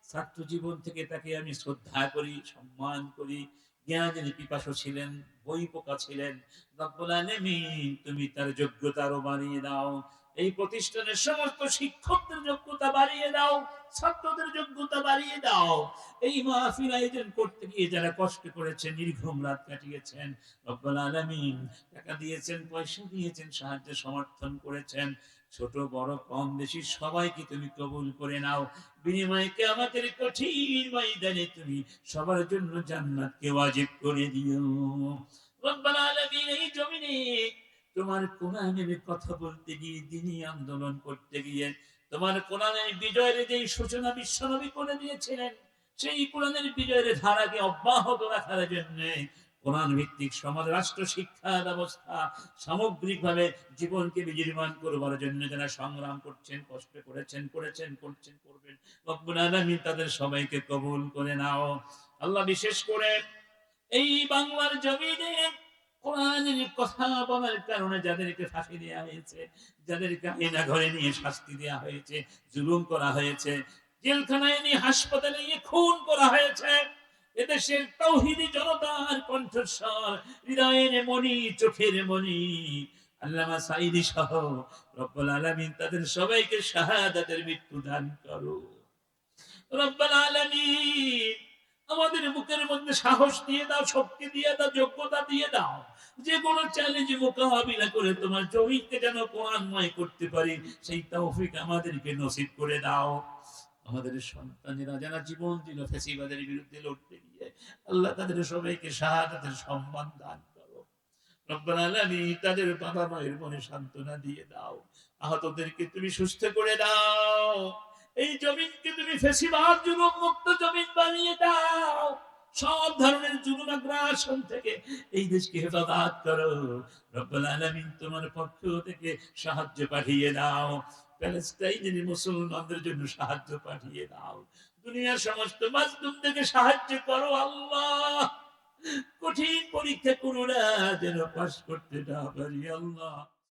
ছাত্র জীবন থেকে তাকে আমি শ্রদ্ধা করি, সম্মান করি। জ্ঞানের পিপাসু ছিলেন, বই পোকা ছিলেন। রব্বুল আলামিন তুমি তার যোগ্যতা আরো বাড়িয়ে দাও। এই প্রতিষ্ঠানের সমস্ত শিক্ষকদের যোগ্যতা বাড়িয়ে দাও, ছাত্রদের যোগ্যতা বাড়িয়ে দাও। এই মাহফিল আয়োজন করতে গিয়ে যারা কষ্ট করেছেন, নির্ঘুম রাত কাটিয়েছেন, রব্বুল আলামিন টাকা দিয়েছেন, পয়সা দিয়েছেন, সাহায্য সমর্থন করেছেন, ছোট বড় কম বেশি সবাইকে তুমি কবুল করে নাও। বিনিময়ে কিয়ামতের কঠিন ময়দানে তুমি সবার জন্য জান্নাতকে ওয়াজিব করে দিও। রব্বুল আলামিন, এই জমিনে তোমার কোরআনের কথা বলতে গিয়ে, দ্বীনি আন্দোলন করতে গিয়ে, তোমার কোরআনের বিজয়ের যে সূচনা বিশ্বনবী করে দিয়েছিলেন, সেই কোরআনের বিজয়ের ধারাকে অব্যাহত রাখার জন্য কোরআন ভিত্তিক সমাজ রাষ্ট্র শিক্ষা ব্যবস্থা সামগ্রিকভাবে জীবনকে বিনির্মাণ করবার জন্য যারা সংগ্রাম করছেন, কষ্ট করেছেন, করছেন, করবেন, রব্বুল আলামিন তাদের সবাইকে কবুল করে নাও। আল্লাহ, বিশেষ করে এই বাংলার জমিনে কোরআনের কথা বলার কারণে যাদেরকে ফাঁসি দেওয়া হয়েছে, যাদেরকে আয়না ঘরে নিয়ে শাস্তি দেওয়া হয়েছে, জুলুম করা হয়েছে, জেলখানায় নিয়ে, হাসপাতালে নিয়ে খুন করা হয়েছে, এদেশের তাওহীদি জনতার কণ্ঠস্বর, হৃদয়ের মণি, চোখের মণি আল্লামা সাঈদী সহ রব্বুল আলামিন তাদের সবাইকে শাহাদাতের মৃত্যু দান করো। রব্বুল আলামিন আমাদের বুকের মধ্যে সাহস দিয়ে দাও, শক্তি দিয়ে দাও, যোগ্যতা দিয়ে দাও, যে কোনো চ্যালেঞ্জ মোকাবিলা করে তোমার জমিকে যেন কোরআনময় করতে পারি, সেই তৌফিক আমাদেরকে নসিব করে দাও। আমাদের সন্তানেরা যারা জীবন দিল ফ্যাসিবাদের বিরুদ্ধে লড়তে গিয়ে, আল্লাহ তাদের সবাইকে শাহাদাতের সম্মান দান করো। রব্বুল আলামিন তাদের বাবা মায়ের মনে সান্ত্বনা দিয়ে দাও, আহতদেরকে তুমি সুস্থ করে দাও। এই জমিনকে তুমি ফ্যাসিবাদ জুলুম মুক্ত জমিন বানিয়ে দাও। সব ধরনের জুলুম আগ্রাসন থেকে এই দেশকে হেফাজত করো। রব্বুল আলামিন তোমার পক্ষ থেকে সাহায্য পাঠিয়ে দাও। প্যালেস্টাইনের মুসলমানদের জন্য সাহায্য পাঠিয়ে দাও। দুনিয়ার সমস্ত মাজলুমদেরকে সাহায্য করো আল্লাহ। কঠিন পরীক্ষা করো না, যেন পাস করতে না পারি আল্লাহ।